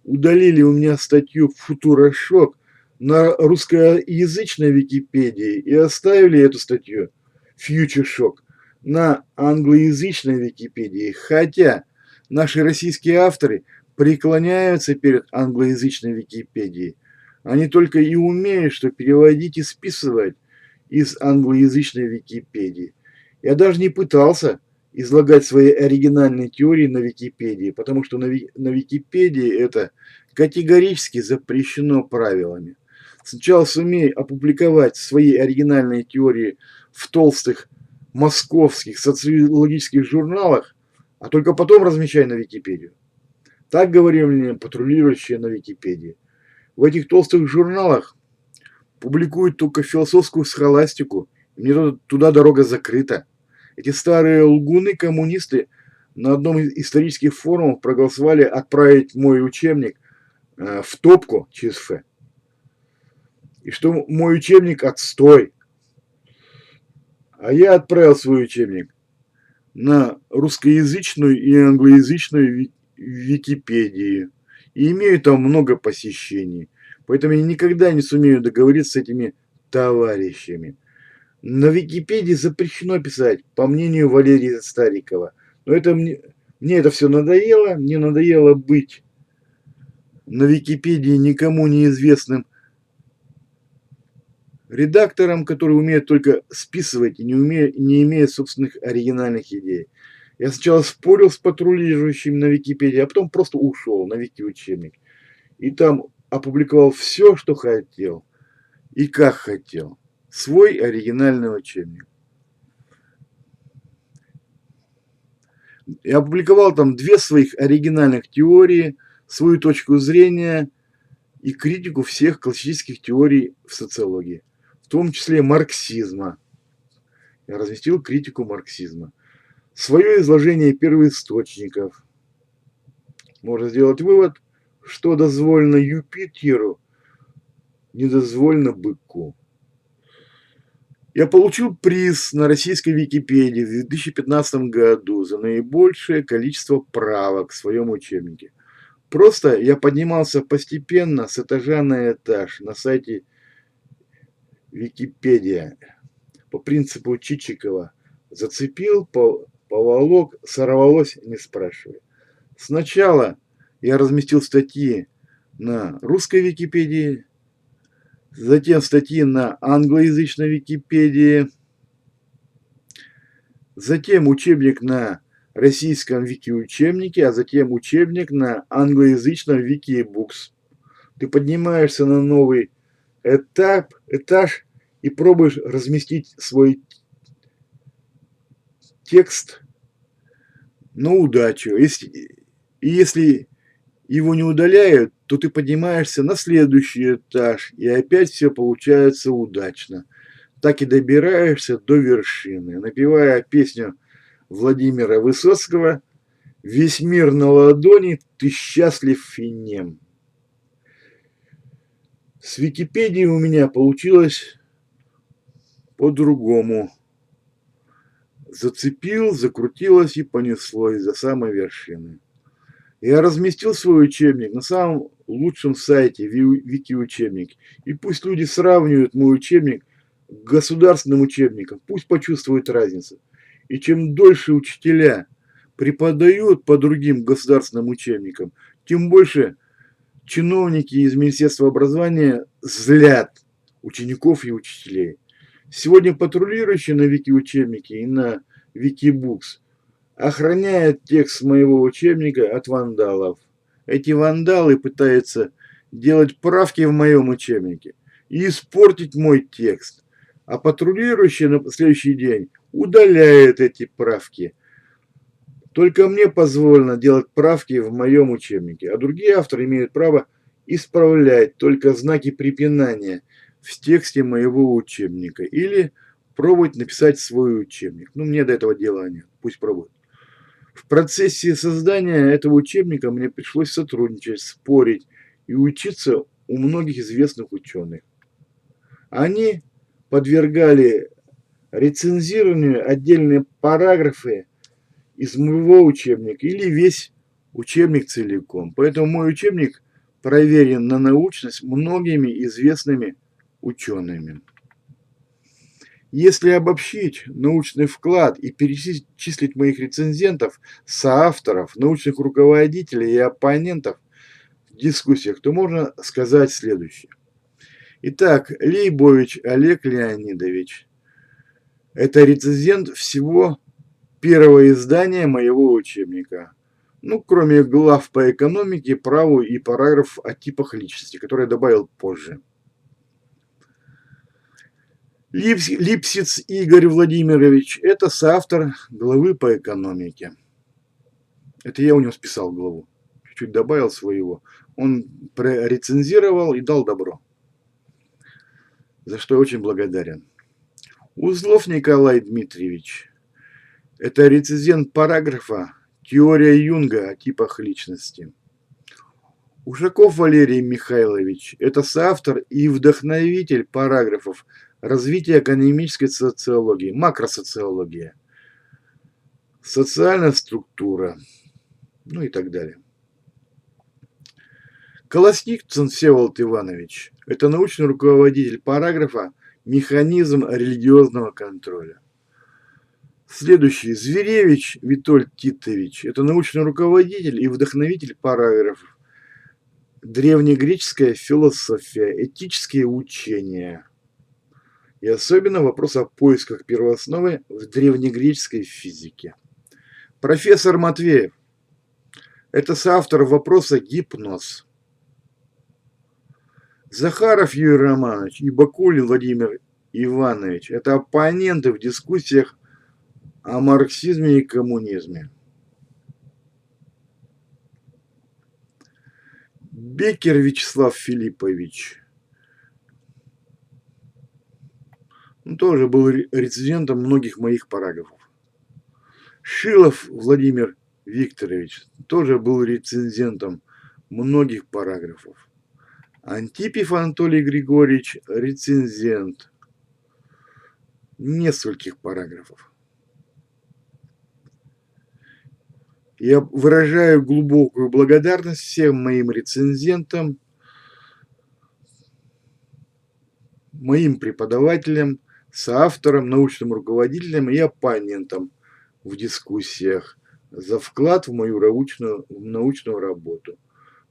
удалили у меня статью «Футурошок» на русскоязычной Википедии и оставили эту статью «Фьючер Шок» на англоязычной Википедии, хотя наши российские авторы преклоняются перед англоязычной Википедией. Они только и умеют, что переводить и списывать из англоязычной Википедии. Я даже не пытался излагать свои оригинальные теории на Википедии, потому что на Википедии это категорически запрещено правилами. Сначала сумей опубликовать свои оригинальные теории в толстых московских социологических журналах, а только потом размещай на Википедию. Так говорили мне патрулирующие на Википедии. В этих толстых журналах публикуют только философскую схоластику, и мне туда дорога закрыта. Эти старые лгуны-коммунисты на одном из исторических форумов проголосовали отправить мой учебник в топку ЧСФ. И что мой учебник отстой. А я отправил свой учебник на русскоязычную и англоязычную Википедии. И имею там много посещений. Поэтому я никогда не сумею договориться с этими товарищами. На Википедии запрещено писать, по мнению Валерия Старикова. Но это мне это все надоело. Мне надоело быть на Википедии никому неизвестным редактором, который умеет только списывать и не имея собственных оригинальных идей. Я сначала спорил с патрулирующими на Википедии, а потом просто ушел на Вики-учебник. И там опубликовал все, что хотел и как хотел. Свой оригинальный учебник. Я опубликовал там 2 своих оригинальных теории, свою точку зрения и критику всех классических теорий в социологии, в том числе марксизма. Я разместил критику марксизма. Свое изложение первоисточников. Можно сделать вывод, что дозволено Юпитеру, не дозволено быку. Я получил приз на российской Википедии в 2015 году за наибольшее количество правок в своем учебнике. Просто я поднимался постепенно с этажа на этаж на сайте Википедия по принципу Чичикова. Зацепил, поволок, сорвалось, не спрашивай. Сначала я разместил статьи на русской Википедии, затем статьи на англоязычной Википедии, затем учебник на российском Вики-учебнике, а затем учебник на англоязычном Wikibooks. Ты поднимаешься на новый этаж и пробуешь разместить свой текст на удачу. Если его не удаляют, то ты поднимаешься на следующий этаж, и опять все получается удачно. Так и добираешься до вершины, напевая песню Владимира Высоцкого «Весь мир на ладони, ты счастлив и нем». С Википедией у меня получилось по-другому. Зацепил, закрутилось и понеслось до самой вершины. Я разместил свой учебник на самом лучшем сайте Вики-учебник. И пусть люди сравнивают мой учебник с государственным учебником, пусть почувствуют разницу. И чем дольше учителя преподают по другим государственным учебникам, тем больше чиновники из Министерства образования злят учеников и учителей. Сегодня патрулирующие на Вики-учебнике и на Wikibooks охраняет текст моего учебника от вандалов. Эти вандалы пытаются делать правки в моем учебнике и испортить мой текст. А патрулирующий на следующий день удаляет эти правки. Только мне позволено делать правки в моем учебнике, а другие авторы имеют право исправлять только знаки препинания в тексте моего учебника или пробовать написать свой учебник. Ну, мне до этого дела нет, пусть пробуют. В процессе создания этого учебника мне пришлось сотрудничать, спорить и учиться у многих известных ученых. Они подвергали рецензированию отдельные параграфы из моего учебника или весь учебник целиком. Поэтому мой учебник проверен на научность многими известными учеными. Если обобщить научный вклад и перечислить моих рецензентов, соавторов, научных руководителей и оппонентов в дискуссиях, то можно сказать следующее. Итак, Лейбович Олег Леонидович. Это рецензент всего первого издания моего учебника. Ну, кроме глав по экономике, праву и параграф о типах личности, которые я добавил позже. Липсиц Игорь Владимирович – это соавтор главы по экономике. Это я у него списал главу. Чуть-чуть добавил своего. Он прорецензировал и дал добро. За что я очень благодарен. Узлов Николай Дмитриевич. Это рецензент параграфа «Теория Юнга о типах личности». Ушаков Валерий Михайлович – это соавтор и вдохновитель параграфов «Развитие экономической социологии», «Макросоциология», «Социальная структура», ну и так далее. Колосникцин Всеволод Иванович – это научный руководитель параграфа «Механизм религиозного контроля». Следующий. Зверевич Витольд Титович – это научный руководитель и вдохновитель параграфов «Древнегреческая философия. Этические учения». И особенно вопрос о поисках первоосновы в древнегреческой физике. Профессор Матвеев – это соавтор вопроса «Гипноз». Захаров Юрий Романович и Бакулин Владимир Иванович – это оппоненты в дискуссиях о марксизме и коммунизме. Беккер Вячеслав Филиппович тоже был рецензентом многих моих параграфов. Шилов Владимир Викторович тоже был рецензентом многих параграфов. Антипьев Анатолий Григорьевич рецензент нескольких параграфов. Я выражаю глубокую благодарность всем моим рецензентам, моим преподавателям, соавторам, научным руководителям и оппонентам в дискуссиях за вклад в мою научную работу.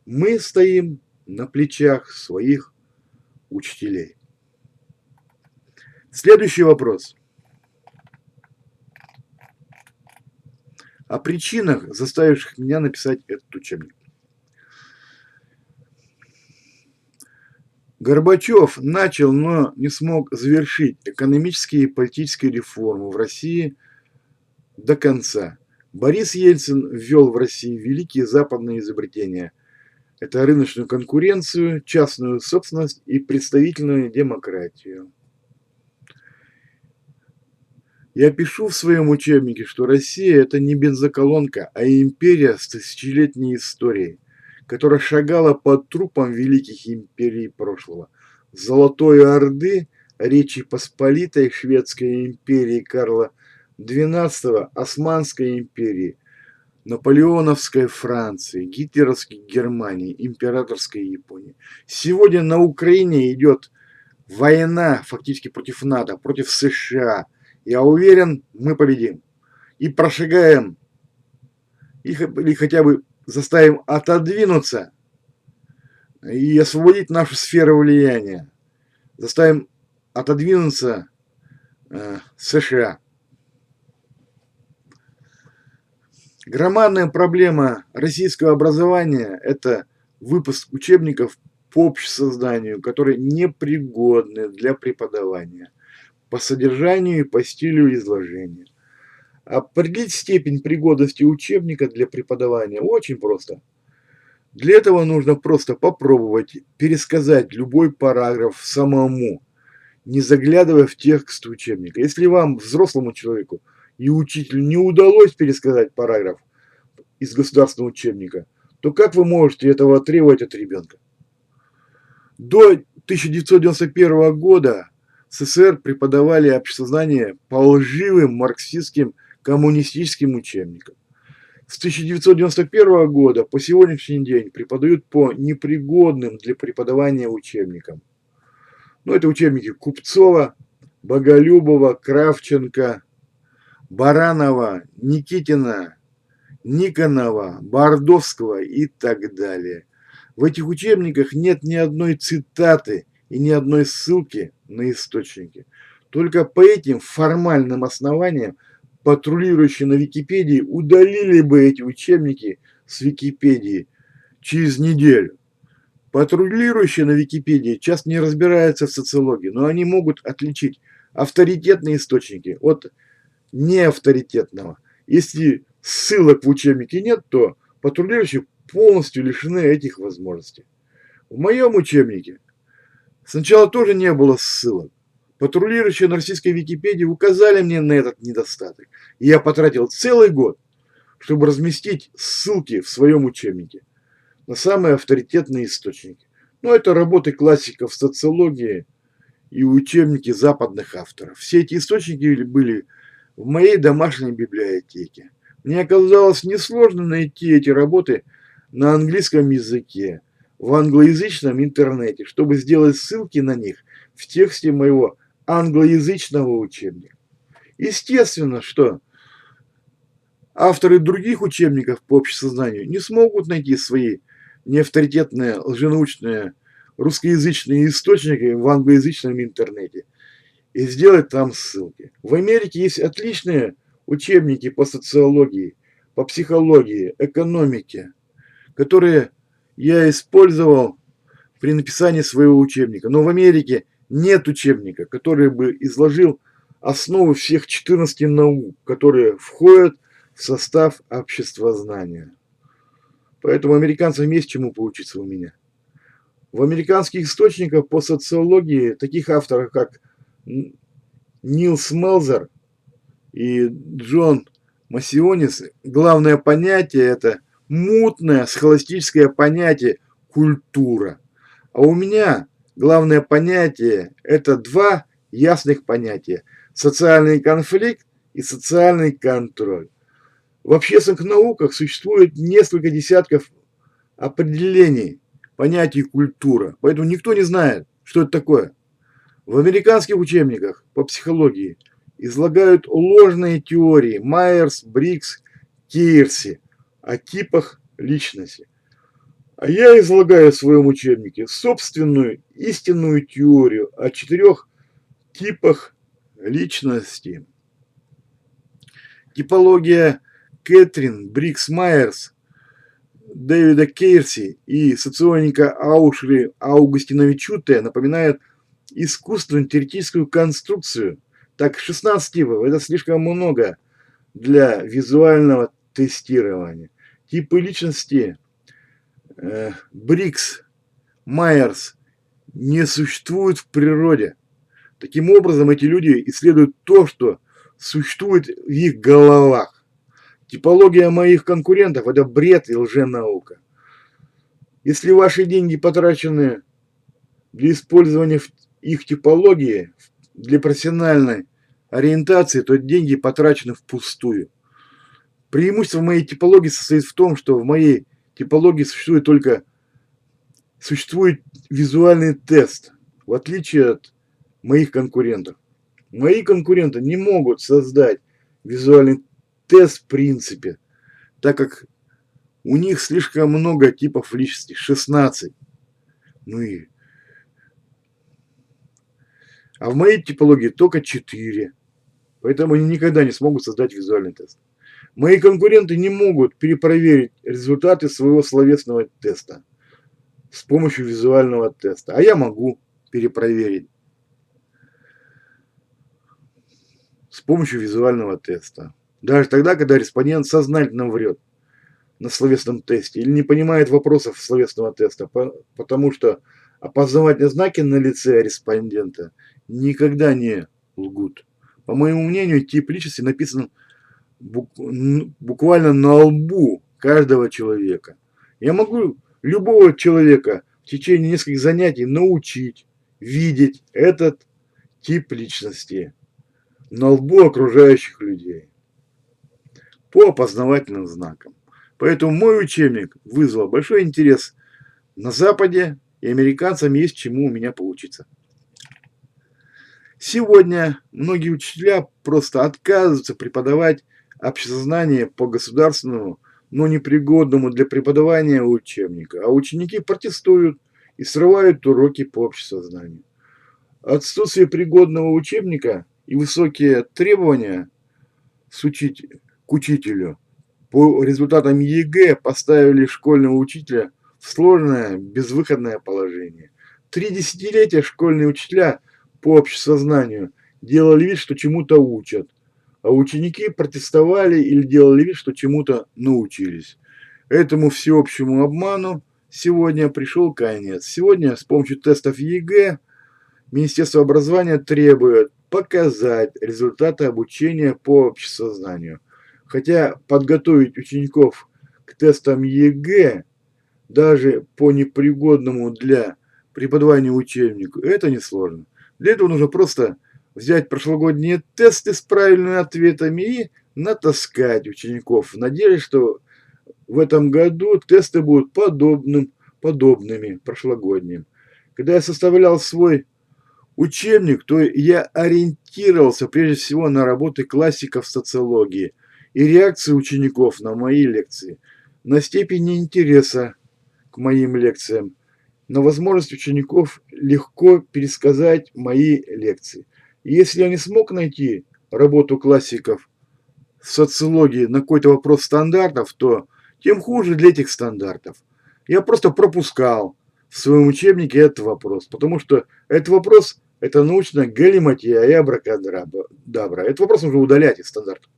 Мы стоим на плечах своих учителей. Следующий вопрос. О причинах, заставивших меня написать этот учебник. Горбачев начал, но не смог завершить экономические и политические реформы в России до конца. Борис Ельцин ввел в России великие западные изобретения. Это рыночную конкуренцию, частную собственность и представительную демократию. Я пишу в своем учебнике, что Россия – это не бензоколонка, а империя с тысячелетней историей, которая шагала по трупам великих империй прошлого. Золотой Орды, Речи Посполитой, Шведской империи Карла XII, Османской империи, Наполеоновской Франции, Гитлеровской Германии, Императорской Японии. Сегодня на Украине идет война фактически против НАТО, против США. Я уверен, мы победим. И прошагаем, или хотя бы заставим отодвинуться и освободить нашу сферу влияния. Заставим отодвинуться США. Громадная проблема российского образования – это выпуск учебников по общесозданию, которые непригодны для преподавания по содержанию и по стилю изложения. Определить степень пригодности учебника для преподавания очень просто. Для этого нужно просто попробовать пересказать любой параграф самому, не заглядывая в текст учебника. Если вам, взрослому человеку и учителю, не удалось пересказать параграф из государственного учебника, то как вы можете этого требовать от ребенка? До 1991 года в СССР преподавали обществознание по лживым марксистским коммунистическим учебникам. С 1991 года по сегодняшний день преподают по непригодным для преподавания учебникам. Но это учебники Купцова, Боголюбова, Кравченко, Баранова, Никитина, Никонова, Бардовского и так далее. В этих учебниках нет ни одной цитаты и ни одной ссылки на источники. Только по этим формальным основаниям патрулирующие на Википедии удалили бы эти учебники с Википедии через неделю. Патрулирующие на Википедии часто не разбираются в социологии, но они могут отличить авторитетные источники от неавторитетного. Если ссылок в учебнике нет, то патрулирующие полностью лишены этих возможностей. В моем учебнике сначала тоже не было ссылок. Патрулирующие на российской Википедии указали мне на этот недостаток. И я потратил целый год, чтобы разместить ссылки в своем учебнике на самые авторитетные источники. Но это работы классиков социологии и учебники западных авторов. Все эти источники были в моей домашней библиотеке. Мне оказалось несложно найти эти работы на английском языке, в англоязычном интернете, чтобы сделать ссылки на них в тексте моего англоязычного учебника. Естественно, что авторы других учебников по общесознанию не смогут найти свои неавторитетные лженаучные русскоязычные источники в англоязычном интернете и сделать там ссылки. В Америке есть отличные учебники по социологии, по психологии, экономике, которые я использовал при написании своего учебника. Но в Америке нет учебника, который бы изложил основы всех 14 наук, которые входят в состав обществознания. Поэтому американцам есть чему поучиться у меня. В американских источниках по социологии таких авторов, как Нилс Мелзер и Джон Массионис, главное понятие – это мутное схоластическое понятие культура. А у меня главное понятие – это два ясных понятия – социальный конфликт и социальный контроль. В общественных науках существует несколько десятков определений понятий культура, поэтому никто не знает, что это такое. В американских учебниках по психологии излагают ложные теории Майерс, Брикс, Кейрси о типах личности. А я излагаю в своем учебнике собственную истинную теорию о 4 типах личности. Типология Кэтрин Брикс Майерс, Дэвида Кейрси и соционика Аушри Аугустиновичуте напоминает искусственную теоретическую конструкцию. Так, 16 типов – это слишком много для визуального тестирования. Типы личности Брикс, Майерс не существуют в природе. Таким образом, эти люди исследуют то, что существует в их головах. Типология моих конкурентов – это бред и лженаука. Если ваши деньги потрачены для использования их типологии для профессиональной ориентации, то деньги потрачены впустую. Преимущество моей типологии состоит в том, что в моей типологии существует визуальный тест, в отличие от моих конкурентов. Мои конкуренты не могут создать визуальный тест в принципе, так как у них слишком много типов личности, 16. А в моей типологии только 4. Поэтому они никогда не смогут создать визуальный тест. Мои конкуренты не могут перепроверить результаты своего словесного теста с помощью визуального теста. А я могу перепроверить с помощью визуального теста. Даже тогда, когда респондент сознательно врет на словесном тесте или не понимает вопросов словесного теста, потому что опознавательные знаки на лице респондента никогда не лгут. По моему мнению, тип личности написан буквально на лбу каждого человека. Я могу любого человека в течение нескольких занятий научить видеть этот тип личности на лбу окружающих людей по опознавательным знакам. Поэтому мой учебник вызвал большой интерес на Западе, и американцам есть чему у меня поучиться. Сегодня многие учителя просто отказываются преподавать общесознание по государственному, но непригодному для преподавания учебника, а ученики протестуют и срывают уроки по общесознанию. Отсутствие пригодного учебника и высокие требования к учителю по результатам ЕГЭ поставили школьного учителя в сложное, безвыходное положение. 3 десятилетия школьные учителя по общесознанию делали вид, что чему-то учат, а ученики протестовали или делали вид, что чему-то научились. Этому всеобщему обману сегодня пришел конец. Сегодня с помощью тестов ЕГЭ Министерство образования требует показать результаты обучения по общесознанию. Хотя подготовить учеников к тестам ЕГЭ даже по непригодному для преподавания учебнику, это несложно. Для этого нужно просто взять прошлогодние тесты с правильными ответами и натаскать учеников в надежде, что в этом году тесты будут подобными прошлогодним. Когда я составлял свой учебник, то я ориентировался прежде всего на работы классиков социологии и реакции учеников на мои лекции, на степень интереса к моим лекциям, на возможность учеников легко пересказать мои лекции. И если я не смог найти работу классиков социологии на какой-то вопрос стандартов, то тем хуже для этих стандартов. Я просто пропускал в своем учебнике этот вопрос, потому что этот вопрос – это научная галиматья и абракадабра. Этот вопрос нужно удалять из стандартов,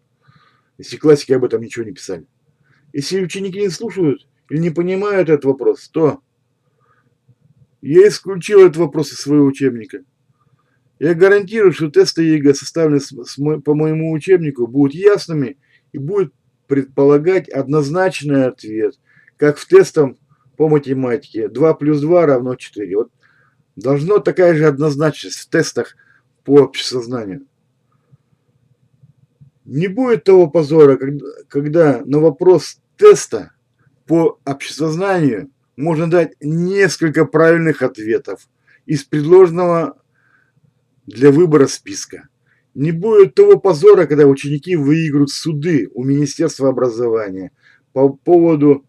если классики об этом ничего не писали. Если ученики не слушают или не понимают этот вопрос, то я исключил этот вопрос из своего учебника. Я гарантирую, что тесты ЕГЭ, составленные по моему учебнику, будут ясными и будут предполагать однозначный ответ, как в тестах по математике. 2 плюс 2 равно 4. Вот должна такая же однозначность в тестах по общесознанию. Не будет того позора, когда на вопрос теста по общесознанию можно дать несколько правильных ответов из предложенного для выбора списка. Не будет того позора, когда ученики выиграют суды у Министерства образования по поводу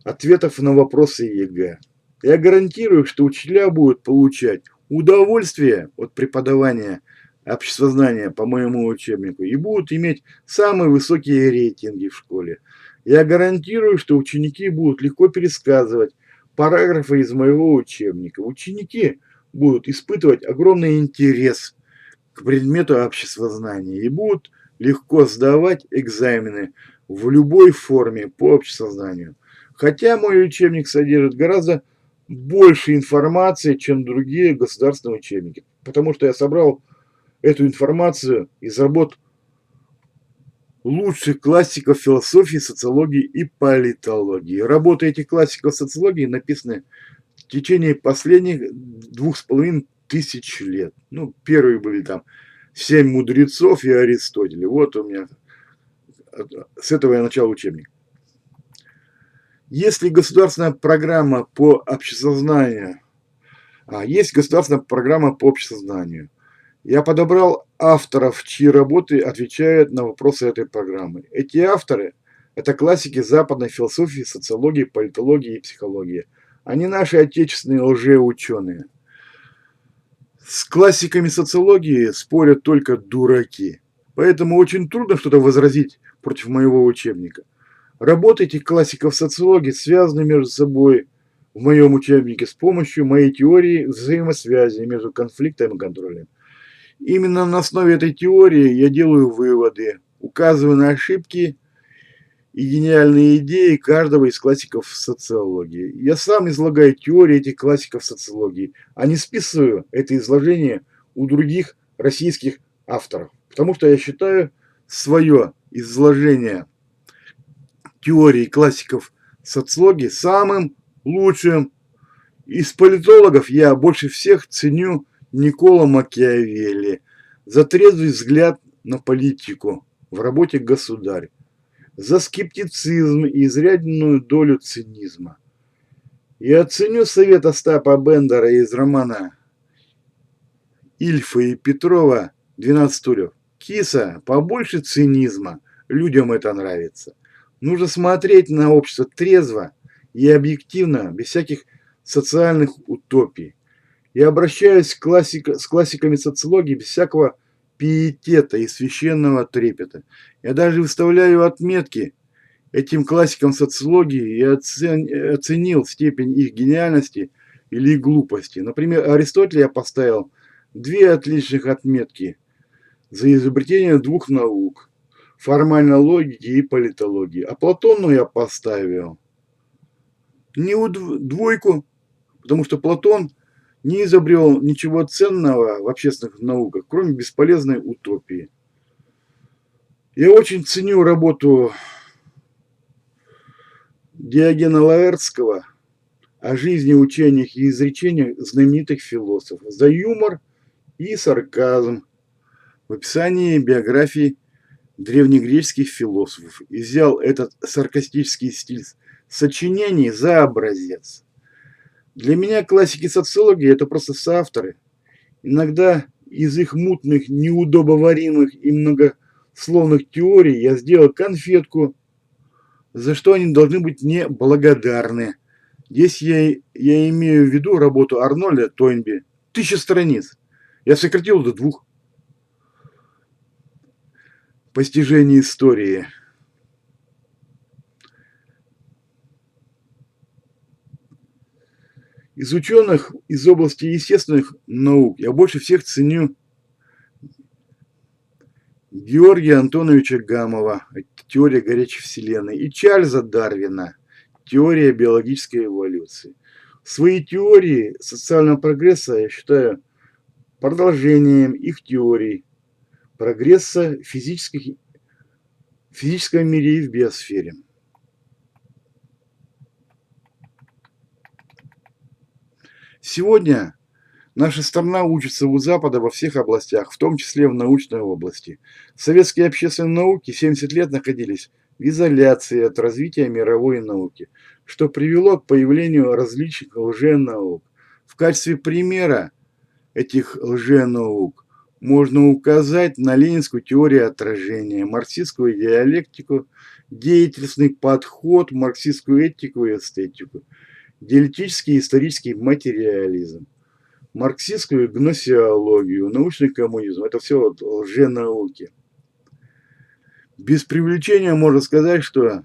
ответов на вопросы ЕГЭ. Я гарантирую, что учителя будут получать удовольствие от преподавания обществознания по моему учебнику и будут иметь самые высокие рейтинги в школе. Я гарантирую, что ученики будут легко пересказывать параграфы из моего учебника. Ученики будут испытывать огромный интерес к предмету обществознания и будут легко сдавать экзамены в любой форме по обществознанию. Хотя мой учебник содержит гораздо больше информации, чем другие государственные учебники, потому что я собрал эту информацию из работ лучших классиков философии, социологии и политологии. Работы этих классиков социологии написаны в течение последних 2500 лет. Ну, первые были там 7 мудрецов и Аристотеля. Вот у меня, с этого я начал учебник. Если государственная программа по общесознанию, есть государственная программа по общесознанию, я подобрал авторов, чьи работы отвечают на вопросы этой программы. Эти авторы – это классики западной философии, социологии, политологии и психологии. Они наши отечественные лжеученые. С классиками социологии спорят только дураки. Поэтому очень трудно что-то возразить против моего учебника. Работы этих классиков социологии связаны между собой в моем учебнике с помощью моей теории взаимосвязи между конфликтом и контролем. Именно на основе этой теории я делаю выводы, указываю на ошибки и гениальные идеи каждого из классиков социологии. Я сам излагаю теории этих классиков социологии, а не списываю это изложение у других российских авторов. Потому что я считаю свое изложение теории классиков социологии самым лучшим. Из политологов я больше всех ценю Никколо Макиавелли за трезвый взгляд на политику в работе «Государь», за скептицизм и изрядную долю цинизма. Я ценю совет Остапа Бендера из романа Ильфа и Петрова 12 стульев. Киса, побольше цинизма. Людям это нравится. Нужно смотреть на общество трезво и объективно, без всяких социальных утопий. Я обращаюсь с классиками социологии без всякого пиетета и священного трепета. Я даже выставляю отметки этим классикам социологии и оценил степень их гениальности или глупости. Например, Аристотеля я поставил 2 отличных отметки за изобретение 2 наук – формальной логики и политологии. А Платону я поставил не 2, потому что Платон не изобрел ничего ценного в общественных науках, кроме бесполезной утопии. Я очень ценю работу Диогена Лаэртского о жизни, учениях и изречениях знаменитых философов за юмор и сарказм в описании биографии древнегреческих философов и взял этот саркастический стиль сочинений за образец. Для меня классики социологии – это просто соавторы. Иногда из их мутных, неудобоваримых и многословных теорий я сделал конфетку, за что они должны быть мне благодарны. Здесь я имею в виду работу Арнольда Тойнби. 1000 страниц. Я сократил до 2. Постижение истории. Из ученых из области естественных наук я больше всех ценю Георгия Антоновича Гамова «Теория горячей вселенной» и Чарльза Дарвина «Теория биологической эволюции». Свои теории социального прогресса я считаю продолжением их теорий прогресса в физическом мире и в биосфере. Сегодня наша страна учится у Запада во всех областях, в том числе в научной области. Советские общественные науки 70 лет находились в изоляции от развития мировой науки, что привело к появлению различных лженаук. В качестве примера этих лженаук можно указать на ленинскую теорию отражения, марксистскую диалектику, деятельностный подход, марксистскую этику и эстетику, диалектический и исторический материализм, марксистскую гносеологию, научный коммунизм. Это все лженауки. Без преувеличения можно сказать, что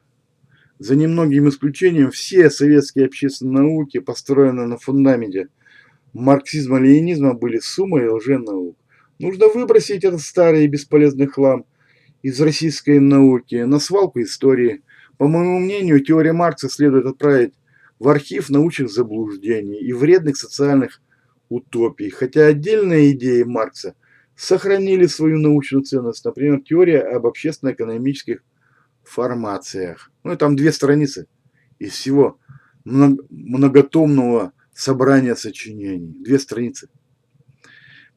за немногим исключением все советские общественные науки, построенные на фундаменте марксизма-ленинизма, были суммой лженаук. Нужно выбросить этот старый и бесполезный хлам из российской науки на свалку истории. По моему мнению, теория Маркса следует отправить в архив научных заблуждений и вредных социальных утопий, хотя отдельные идеи Маркса сохранили свою научную ценность, например, теория об общественно-экономических формациях. Ну и там 2 страницы из всего многотомного собрания сочинений. 2 страницы.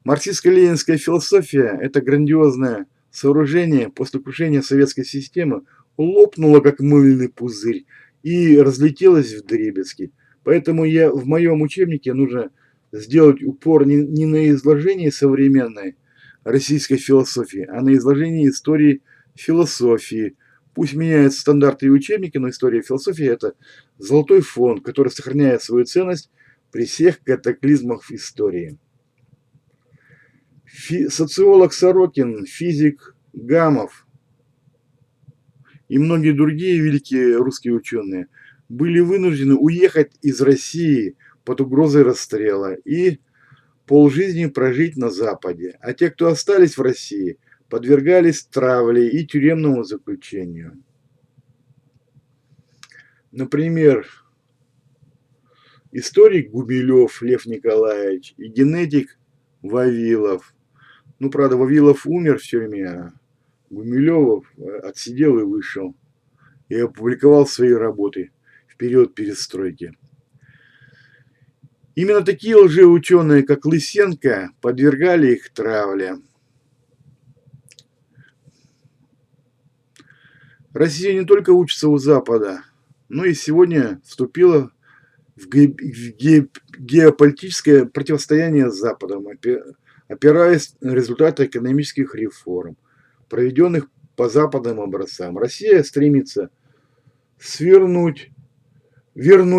Марксистско-ленинская философия – это грандиозное сооружение после крушения советской системы лопнуло, как мыльный пузырь, и разлетелось вдребезги. Поэтому в моем учебнике нужно сделать упор не на изложении современной российской философии, а на изложении истории философии. Пусть меняются стандарты и учебники, но история философии – это золотой фонд, который сохраняет свою ценность при всех катаклизмах в истории. Социолог Сорокин, физик Гамов и многие другие великие русские ученые были вынуждены уехать из России под угрозой расстрела и полжизни прожить на Западе. А те, кто остались в России, подвергались травле и тюремному заключению. Например, историк Гумилев Лев Николаевич и генетик Вавилов. Ну, правда, Вавилов умер в тюрьме, а Гумилев отсидел и вышел. И опубликовал свои работы в период перестройки. Именно такие лжеученые, как Лысенко, подвергали их травле. Россия не только учится у Запада, но и сегодня вступила в геополитическое противостояние с Западом, опираясь на результаты экономических реформ, проведенных по западным образцам. Россия стремится вернуть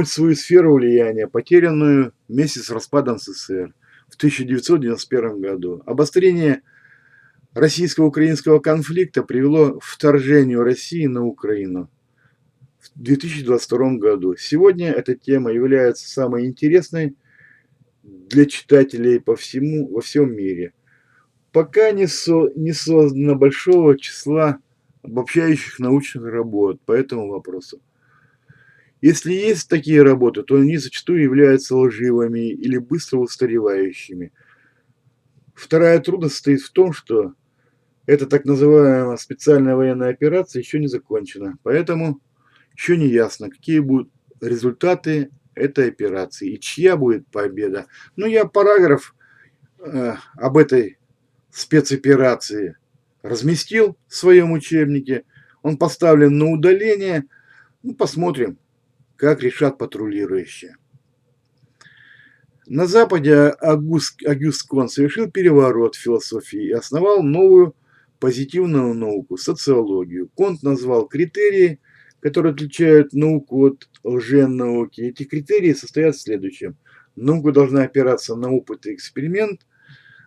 свою сферу влияния, потерянную вместе с распадом СССР в 1991 году. Обострение российско-украинского конфликта привело к вторжению России на Украину в 2022 году. Сегодня эта тема является самой интересной для читателей во всем мире. Пока не создано большого числа обобщающих научных работ по этому вопросу. Если есть такие работы, то они зачастую являются лживыми или быстро устаревающими. Вторая трудность состоит в том, что эта так называемая специальная военная операция еще не закончена. Поэтому еще не ясно, какие будут результаты этой операции и чья будет победа. Но я параграф об этой спецоперации разместил в своем учебнике. Он поставлен на удаление. Ну, посмотрим, как решат патрулирующие. На Западе Агюст Конт совершил переворот в философии и основал новую позитивную науку – социологию. Конт назвал критерии, которые отличают науку от лженауки. Эти критерии состоят в следующем. Наука должна опираться на опыт и эксперимент.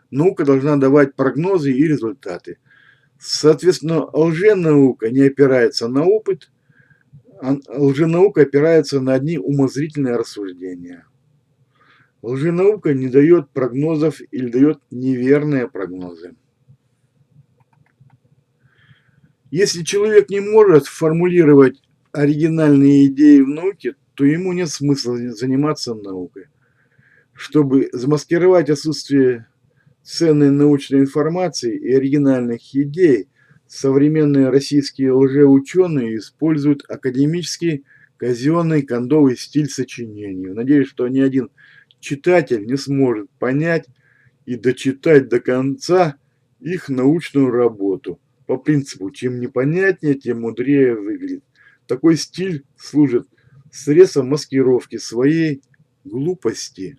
Наука должна давать прогнозы и результаты. Соответственно, лженаука не опирается на опыт, а лженаука опирается на одни умозрительные рассуждения. Лженаука не дает прогнозов или дает неверные прогнозы. Если человек не может формулировать оригинальные идеи в науке, то ему нет смысла заниматься наукой. Чтобы замаскировать отсутствие ценной научной информации и оригинальных идей, современные российские лжеученые используют академический, казенный, кондовый стиль сочинений. Надеюсь, что ни один читатель не сможет понять и дочитать до конца их научную работу. По принципу, чем непонятнее, тем мудрее выглядит. Такой стиль служит средством маскировки своей глупости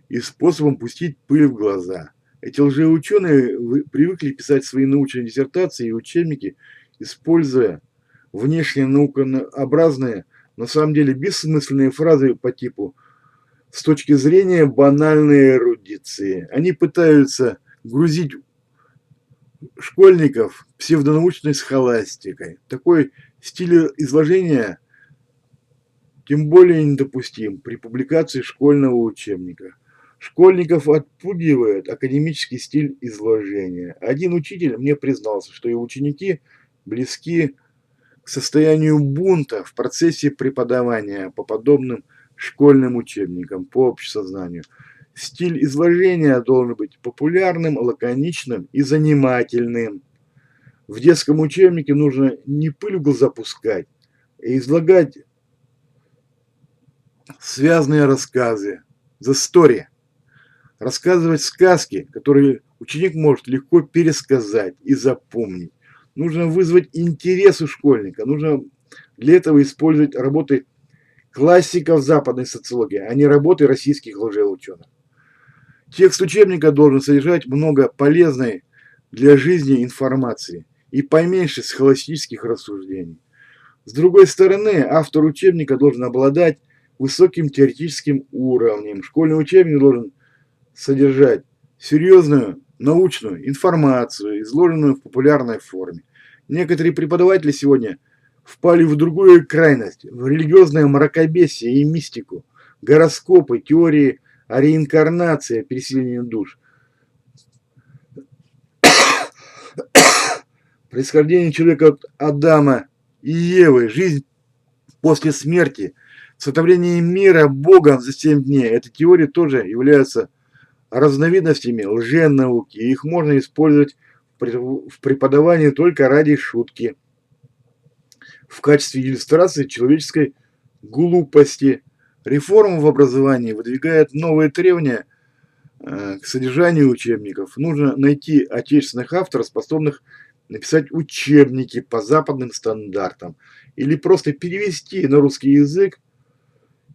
и способом пустить пыль в глаза. Эти лжеученые привыкли писать свои научные диссертации и учебники, используя внешне наукообразные, на самом деле бессмысленные фразы по типу «с точки зрения банальной эрудиции». Они пытаются грузить школьников псевдонаучной схоластикой. Такой стиль изложения тем более недопустим при публикации школьного учебника. Школьников отпугивает академический стиль изложения. Один учитель мне признался, что его ученики близки к состоянию бунта в процессе преподавания по подобным школьным учебникам по общесознанию. Стиль изложения должен быть популярным, лаконичным и занимательным. В детском учебнике нужно не пыль в глаза пускать, а излагать связанные рассказы, the story. Рассказывать сказки, которые ученик может легко пересказать и запомнить. Нужно вызвать интерес у школьника. Нужно для этого использовать работы классиков западной социологии, а не работы российских лжеученых. Текст учебника должен содержать много полезной для жизни информации и поменьше схоластических рассуждений. С другой стороны, автор учебника должен обладать высоким теоретическим уровнем. Школьный учебник должен содержать серьезную научную информацию, изложенную в популярной форме. Некоторые преподаватели сегодня впали в другую крайность, в религиозное мракобесие и мистику, гороскопы, теории о реинкарнации, о переселении душ, происхождение человека от Адама и Евы, жизнь после смерти, сотворение мира Богом за 7 дней. Эти теории тоже являются разновидностями лженауки. Их можно использовать в преподавании только ради шутки, в качестве иллюстрации человеческой глупости. Реформа в образовании выдвигает новые требования к содержанию учебников. Нужно найти отечественных авторов, способных написать учебники по западным стандартам или просто перевести на русский язык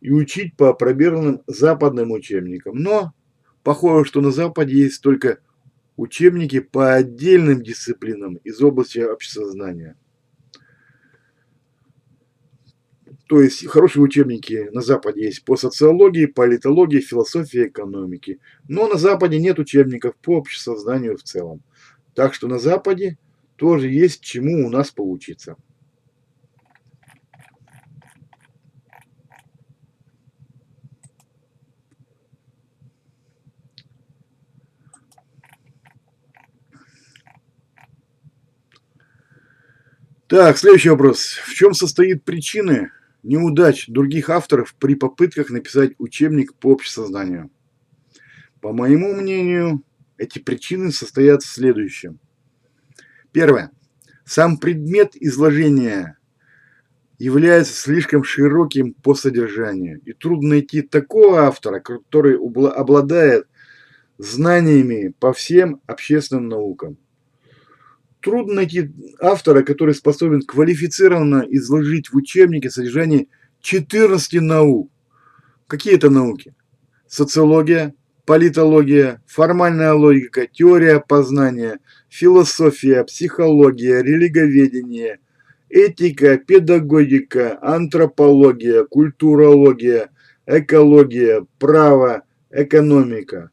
и учить по проверенным западным учебникам. Но похоже, что на Западе есть только учебники по отдельным дисциплинам из области обществознания. То есть хорошие учебники на Западе есть по социологии, политологии, философии, экономике. Но на Западе нет учебников по обществознанию в целом. Так что на Западе тоже есть чему у нас поучиться. Так, следующий вопрос. В чем состоит причины неудач других авторов при попытках написать учебник по обществознанию? По моему мнению, эти причины состоят в следующем. Первое. Сам предмет изложения является слишком широким по содержанию. И трудно найти такого автора, который обладает знаниями по всем общественным наукам. Трудно найти автора, который способен квалифицированно изложить в учебнике содержание 14 наук. Какие это науки? Социология, политология, формальная логика, теория познания, философия, психология, религоведение, этика, педагогика, антропология, культурология, экология, право, экономика,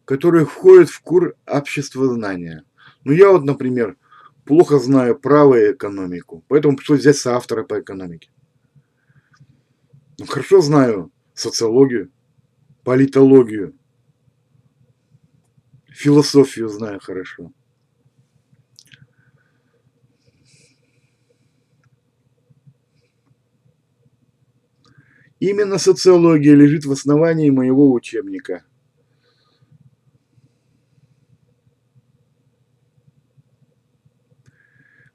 которые входят в кур обществознания. Ну, я вот, например, плохо знаю право и экономику, поэтому пришлось взять соавтора по экономике. Ну, хорошо знаю социологию, политологию, философию знаю хорошо. Именно социология лежит в основании моего учебника.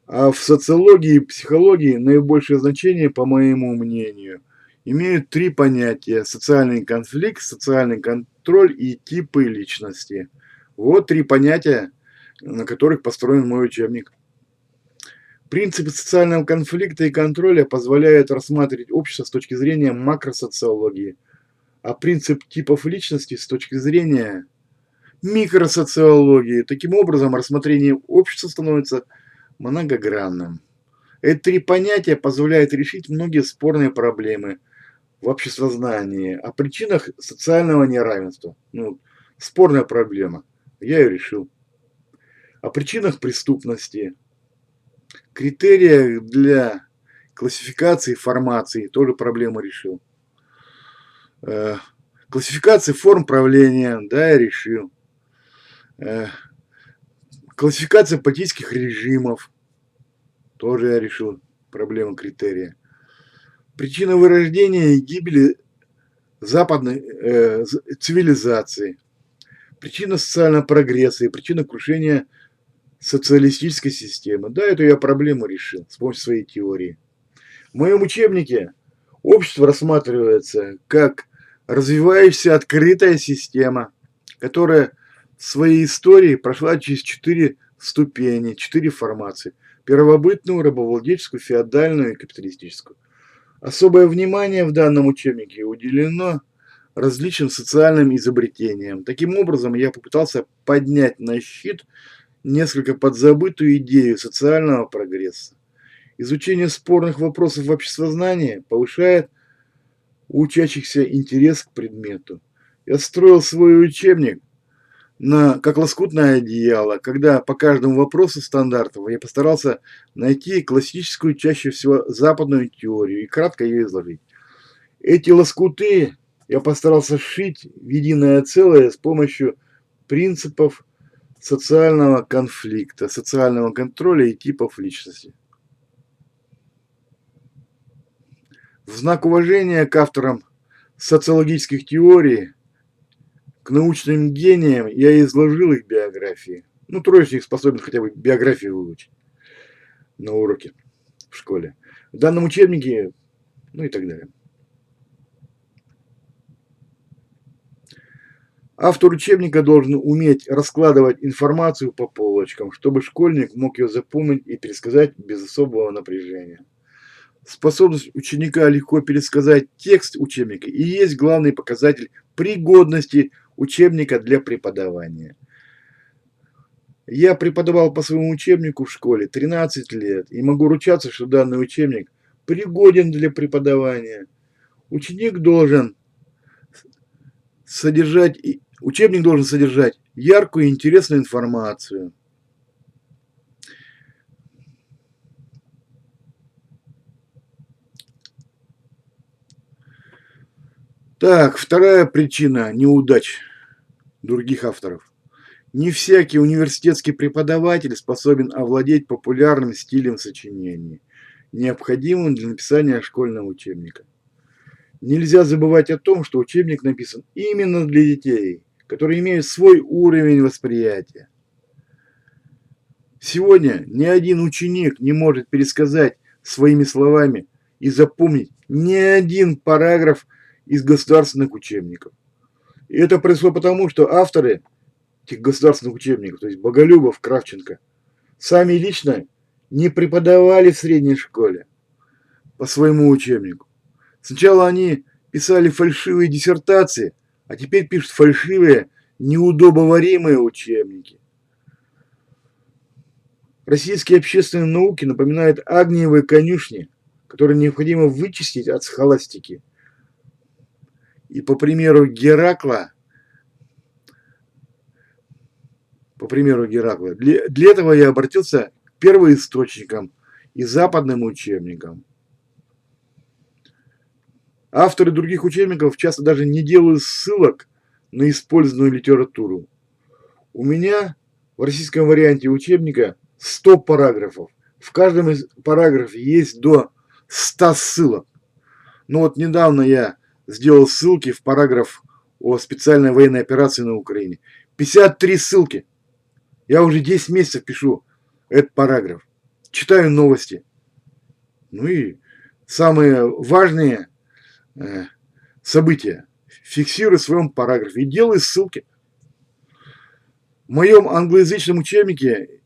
А в социологии и психологии наибольшее значение, по моему мнению, имеют три понятия: социальный конфликт, социальный контроль и типы личности. Вот три понятия, на которых построен мой учебник. Принципы социального конфликта и контроля позволяют рассматривать общество с точки зрения макросоциологии, а принцип типов личности с точки зрения микросоциологии. Таким образом, рассмотрение общества становится многогранным. Эти три понятия позволяют решить многие спорные проблемы в обществознании о причинах социального неравенства. Ну, спорная проблема. Я ее решил. О причинах преступности. Критериях для классификации формаций. Тоже проблему решил. Классификации форм правления. Да, я решил. Классификация политических режимов. Тоже я решил проблему критерия. Причина вырождения и гибели западной цивилизации. Причина социального прогресса и причина крушения социалистической системы. Да, эту я проблему решил с помощью своей теории. В моем учебнике общество рассматривается как развивающаяся открытая система, которая в своей истории прошла через 4 ступени, 4 формации. Первобытную, рабовладельческую, феодальную и капиталистическую. Особое внимание в данном учебнике уделено различным социальным изобретениям. Таким образом, я попытался поднять на щит несколько подзабытую идею социального прогресса. Изучение спорных вопросов в обществознании повышает у учащихся интерес к предмету. Я строил свой учебник как лоскутное одеяло, когда по каждому вопросу стандартов я постарался найти классическую, чаще всего западную теорию и кратко ее изложить. Эти лоскуты я постарался сшить в единое целое с помощью принципов социального конфликта, социального контроля и типов личности. В знак уважения к авторам социологических теорий, к научным гениям, я изложил их биографии. Ну, троечник способен хотя бы биографию выучить на уроке в школе. В данном учебнике, ну и так далее. Автор учебника должен уметь раскладывать информацию по полочкам, чтобы школьник мог ее запомнить и пересказать без особого напряжения. Способность ученика легко пересказать текст учебника и есть главный показатель пригодности учебника для преподавания. Я преподавал по своему учебнику в школе 13 лет и могу ручаться, что данный учебник пригоден для преподавания. Ученик должен учебник должен содержать яркую и интересную информацию. Так, вторая причина неудач других авторов. Не всякий университетский преподаватель способен овладеть популярным стилем сочинений, необходимым для написания школьного учебника. Нельзя забывать о том, что учебник написан именно для детей, которые имеют свой уровень восприятия. Сегодня ни один ученик не может пересказать своими словами и запомнить ни один параграф из государственных учебников. И это происходит потому, что авторы этих государственных учебников, то есть Боголюбов, Кравченко, сами лично не преподавали в средней школе по своему учебнику. Сначала они писали фальшивые диссертации, а теперь пишут фальшивые, неудобоваримые учебники. Российские общественные науки напоминают агниевые конюшни, которые необходимо вычистить от схоластики. И по примеру Геракла, для этого я обратился к первоисточникам и западным учебникам. Авторы других учебников часто даже не делают ссылок на использованную литературу. У меня в российском варианте учебника 100 параграфов. В каждом из параграфов есть до 100 ссылок. Но вот недавно я сделал ссылки в параграф о специальной военной операции на Украине. 53 ссылки. Я уже 10 месяцев пишу этот параграф. Читаю новости. Ну и самые важные события фиксирую в своем параграфе и делаю ссылки. В моем англоязычном учебнике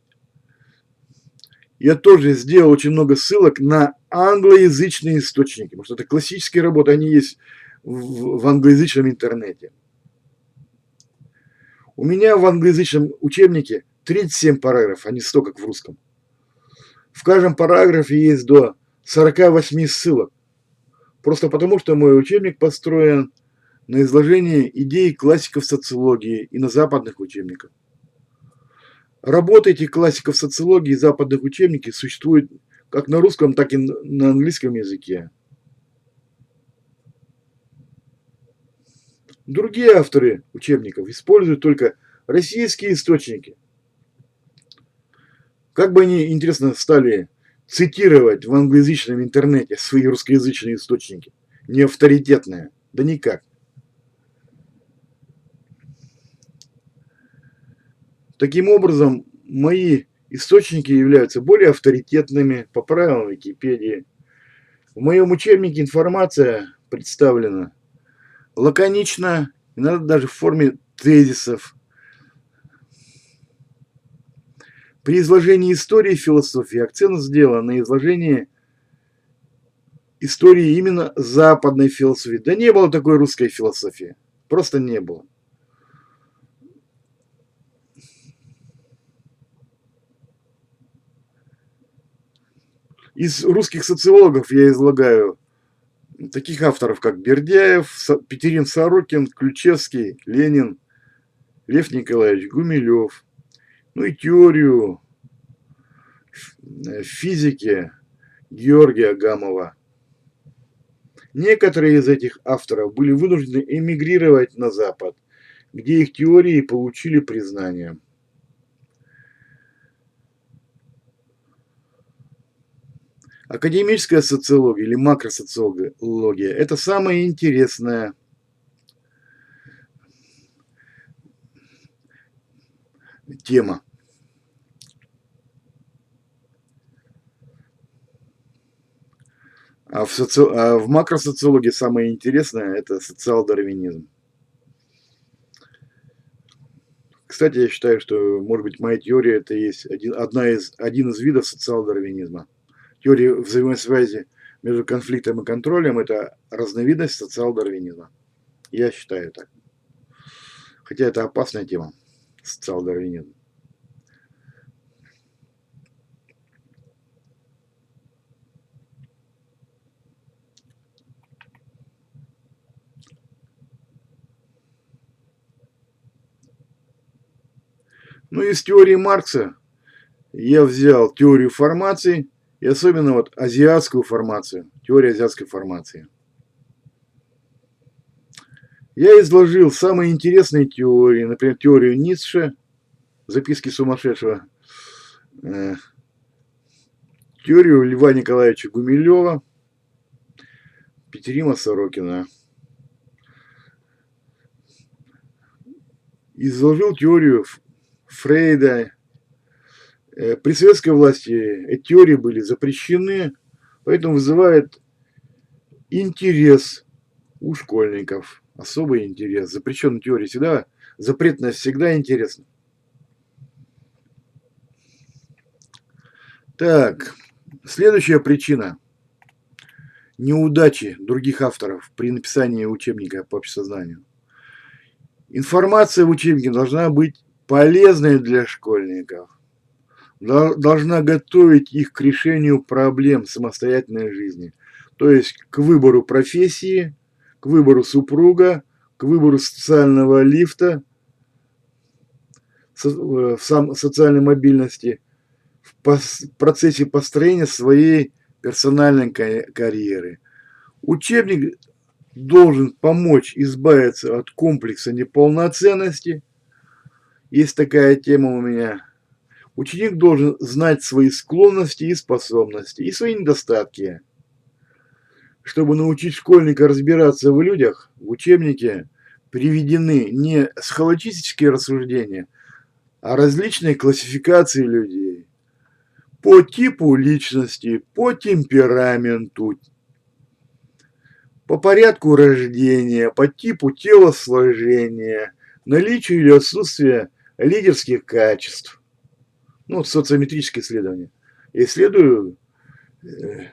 я тоже сделал очень много ссылок на англоязычные источники, потому что это классические работы, они есть в англоязычном интернете. У меня в англоязычном учебнике 37 параграфов, а не 100, как в русском. В каждом параграфе есть до 48 ссылок. Просто потому, что мой учебник построен на изложении идей классиков социологии и на западных учебниках. Работы этих классиков социологии и западных учебников существуют как на русском, так и на английском языке. Другие авторы учебников используют только российские источники. Как бы они, интересно, стали цитировать в англоязычном интернете свои русскоязычные источники, не авторитетные? Да никак. Таким образом, мои источники являются более авторитетными по правилам Википедии. В моем учебнике информация представлена лаконично, иногда даже в форме тезисов. При изложении истории и философии акцент сделан на изложении истории именно западной философии. Да не было такой русской философии. Просто не было. Из русских социологов я излагаю таких авторов, как Бердяев, Петерин Сорокин, Ключевский, Ленин, Лев Николаевич Гумилев. Ну и теорию физики Георгия Гамова. Некоторые из этих авторов были вынуждены эмигрировать на Запад, где их теории получили признание. Академическая социология или макросоциология – это самая интересная тема. А в макросоциологии самое интересное – это социал-дарвинизм. Кстати, я считаю, что, может быть, моя теория – это есть один из видов социал-дарвинизма. Теория взаимосвязи между конфликтом и контролем – это разновидность социал-дарвинизма. Я считаю так. Хотя это опасная тема – социал-дарвинизм. Ну, из теории Маркса я взял теорию формации и особенно вот азиатскую формацию, теорию азиатской формации. Я изложил самые интересные теории, например, теорию Ницше, записки сумасшедшего, теорию Льва Николаевича Гумилева, Петерима Сорокина. Изложил теорию Фрейда. При советской власти эти теории были запрещены, поэтому вызывает интерес у школьников. Особый интерес. Запрещенная теория всегда, запретная всегда интересна. Так, следующая причина неудачи других авторов при написании учебника по общесознанию. Информация в учебнике должна быть полезной для школьников, должна готовить их к решению проблем самостоятельной жизни, то есть к выбору профессии, к выбору супруга, к выбору социального лифта, социальной мобильности, в процессе построения своей персональной карьеры. Учебник должен помочь избавиться от комплекса неполноценности. Есть такая тема у меня. Ученик должен знать свои склонности и способности, и свои недостатки. Чтобы научить школьника разбираться в людях, в учебнике приведены не схоластические рассуждения, а различные классификации людей по типу личности, по темпераменту, по порядку рождения, по типу телосложения, наличию или отсутствию лидерских качеств. Ну, социометрическое исследование. Я исследую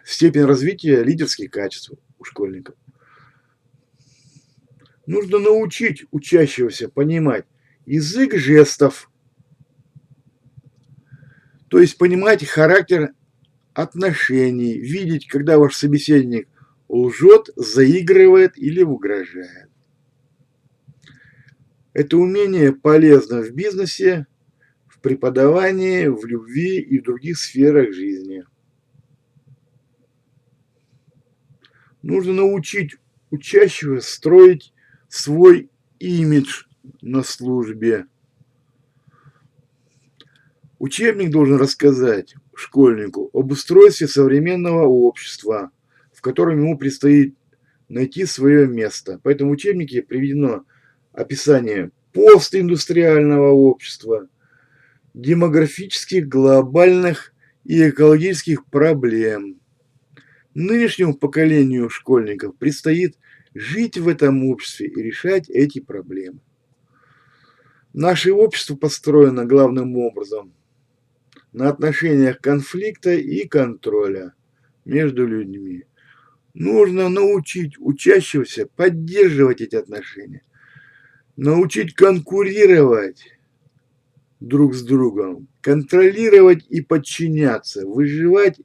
степень развития лидерских качеств у школьников. Нужно научить учащегося понимать язык жестов, то есть понимать характер отношений, видеть, когда ваш собеседник лжет, заигрывает или угрожает. Это умение полезно в бизнесе, в преподавании, в любви и в других сферах жизни. Нужно научить учащегося строить свой имидж на службе. Учебник должен рассказать школьнику об устройстве современного общества, в котором ему предстоит найти свое место. Поэтому в учебнике приведено описание постиндустриального общества, демографических, глобальных и экологических проблем. Нынешнему поколению школьников предстоит жить в этом обществе и решать эти проблемы. Наше общество построено главным образом на отношениях конфликта и контроля между людьми. Нужно научить учащегося поддерживать эти отношения, научить конкурировать друг с другом, контролировать и подчиняться, выживать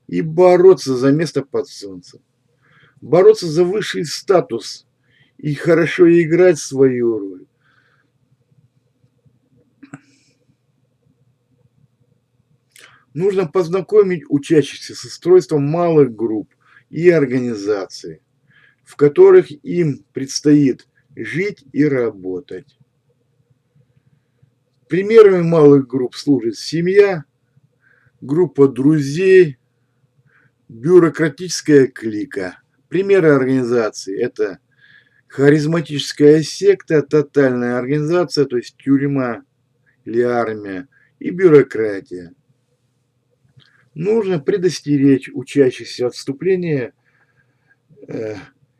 и бороться за место под солнцем, бороться за высший статус и хорошо играть свою роль. Нужно познакомить учащихся с устройством малых групп и организаций, в которых им предстоит жить и работать. Примерами малых групп служит семья, группа друзей, бюрократическая клика. Примеры организации – это харизматическая секта, тотальная организация, то есть тюрьма или армия, и бюрократия. Нужно предостеречь учащихся от вступления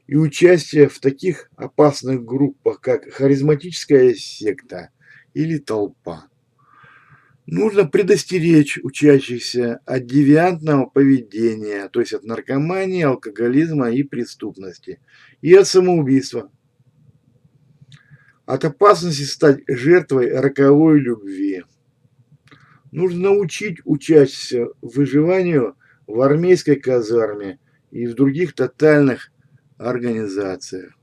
и участия в таких опасных группах, как харизматическая секта или толпа. Нужно предостеречь учащихся от девиантного поведения, то есть от наркомании, алкоголизма и преступности, и от самоубийства, от опасности стать жертвой роковой любви. Нужно научить учащихся выживанию в армейской казарме и в других тотальных организациях.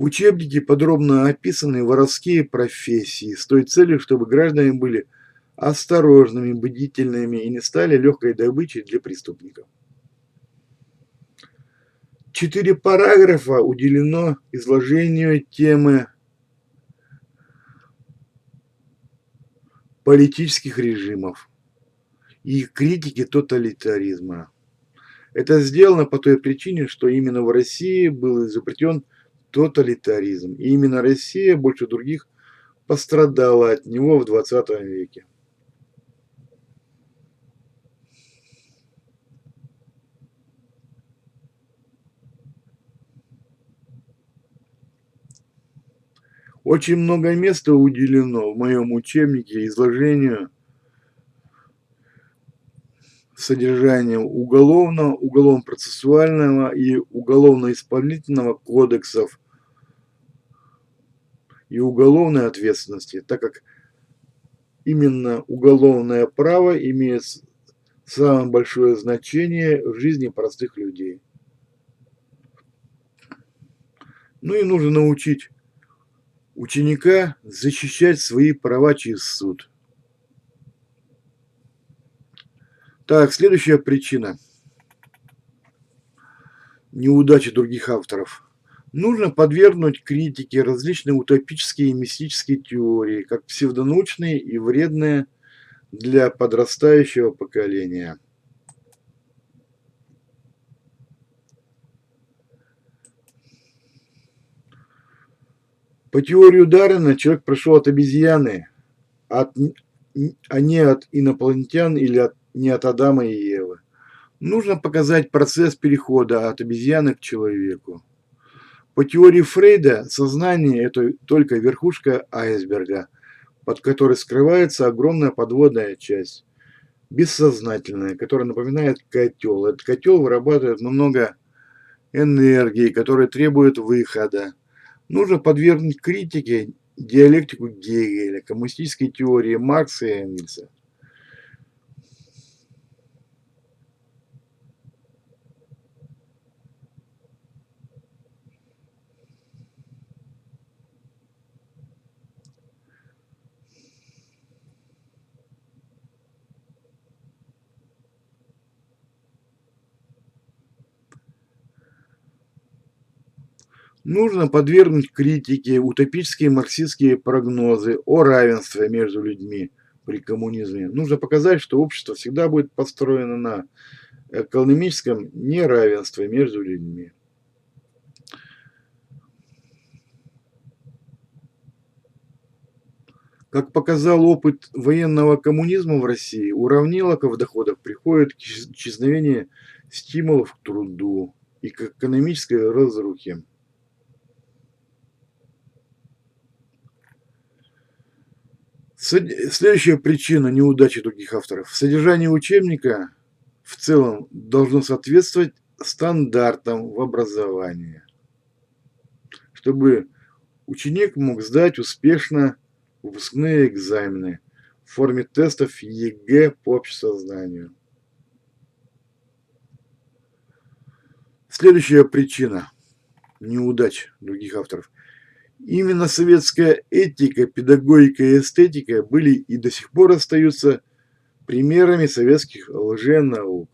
В учебнике подробно описаны воровские профессии с той целью, чтобы граждане были осторожными, бдительными и не стали легкой добычей для преступников. 4 параграфа уделено изложению темы политических режимов и критики тоталитаризма. Это сделано по той причине, что именно в России был изобретен тоталитаризм. И именно Россия больше других пострадала от него в 20 веке. Очень много места уделено в моем учебнике изложению содержания уголовного, уголовно-процессуального и уголовно-исполнительного кодексов и уголовной ответственности, так как именно уголовное право имеет самое большое значение в жизни простых людей. Ну и нужно научить ученика защищать свои права через суд. Так, следующая причина неудачи других авторов. Нужно подвергнуть критике различные утопические и мистические теории, как псевдонаучные и вредные для подрастающего поколения. По теории Дарвина человек пришел от обезьяны, а не от инопланетян или не от Адама и Евы. Нужно показать процесс перехода от обезьяны к человеку. По теории Фрейда, сознание – это только верхушка айсберга, под которой скрывается огромная подводная часть, бессознательная, которая напоминает котел. Этот котел вырабатывает много энергии, которая требует выхода. Нужно подвергнуть критике диалектику Гегеля, коммунистической теории Маркса и Энгельса. Нужно подвергнуть критике утопические марксистские прогнозы о равенстве между людьми при коммунизме. Нужно показать, что общество всегда будет построено на экономическом неравенстве между людьми. Как показал опыт военного коммунизма в России, уравниловка в доходах приходит к исчезновению стимулов к труду и к экономической разрухе. Следующая причина неудачи других авторов. Содержание учебника в целом должно соответствовать стандартам в образовании, чтобы ученик мог сдать успешно выпускные экзамены в форме тестов ЕГЭ по общесознанию. Следующая причина неудач других авторов. Именно советская этика, педагогика и эстетика были и до сих пор остаются примерами советских лженаук.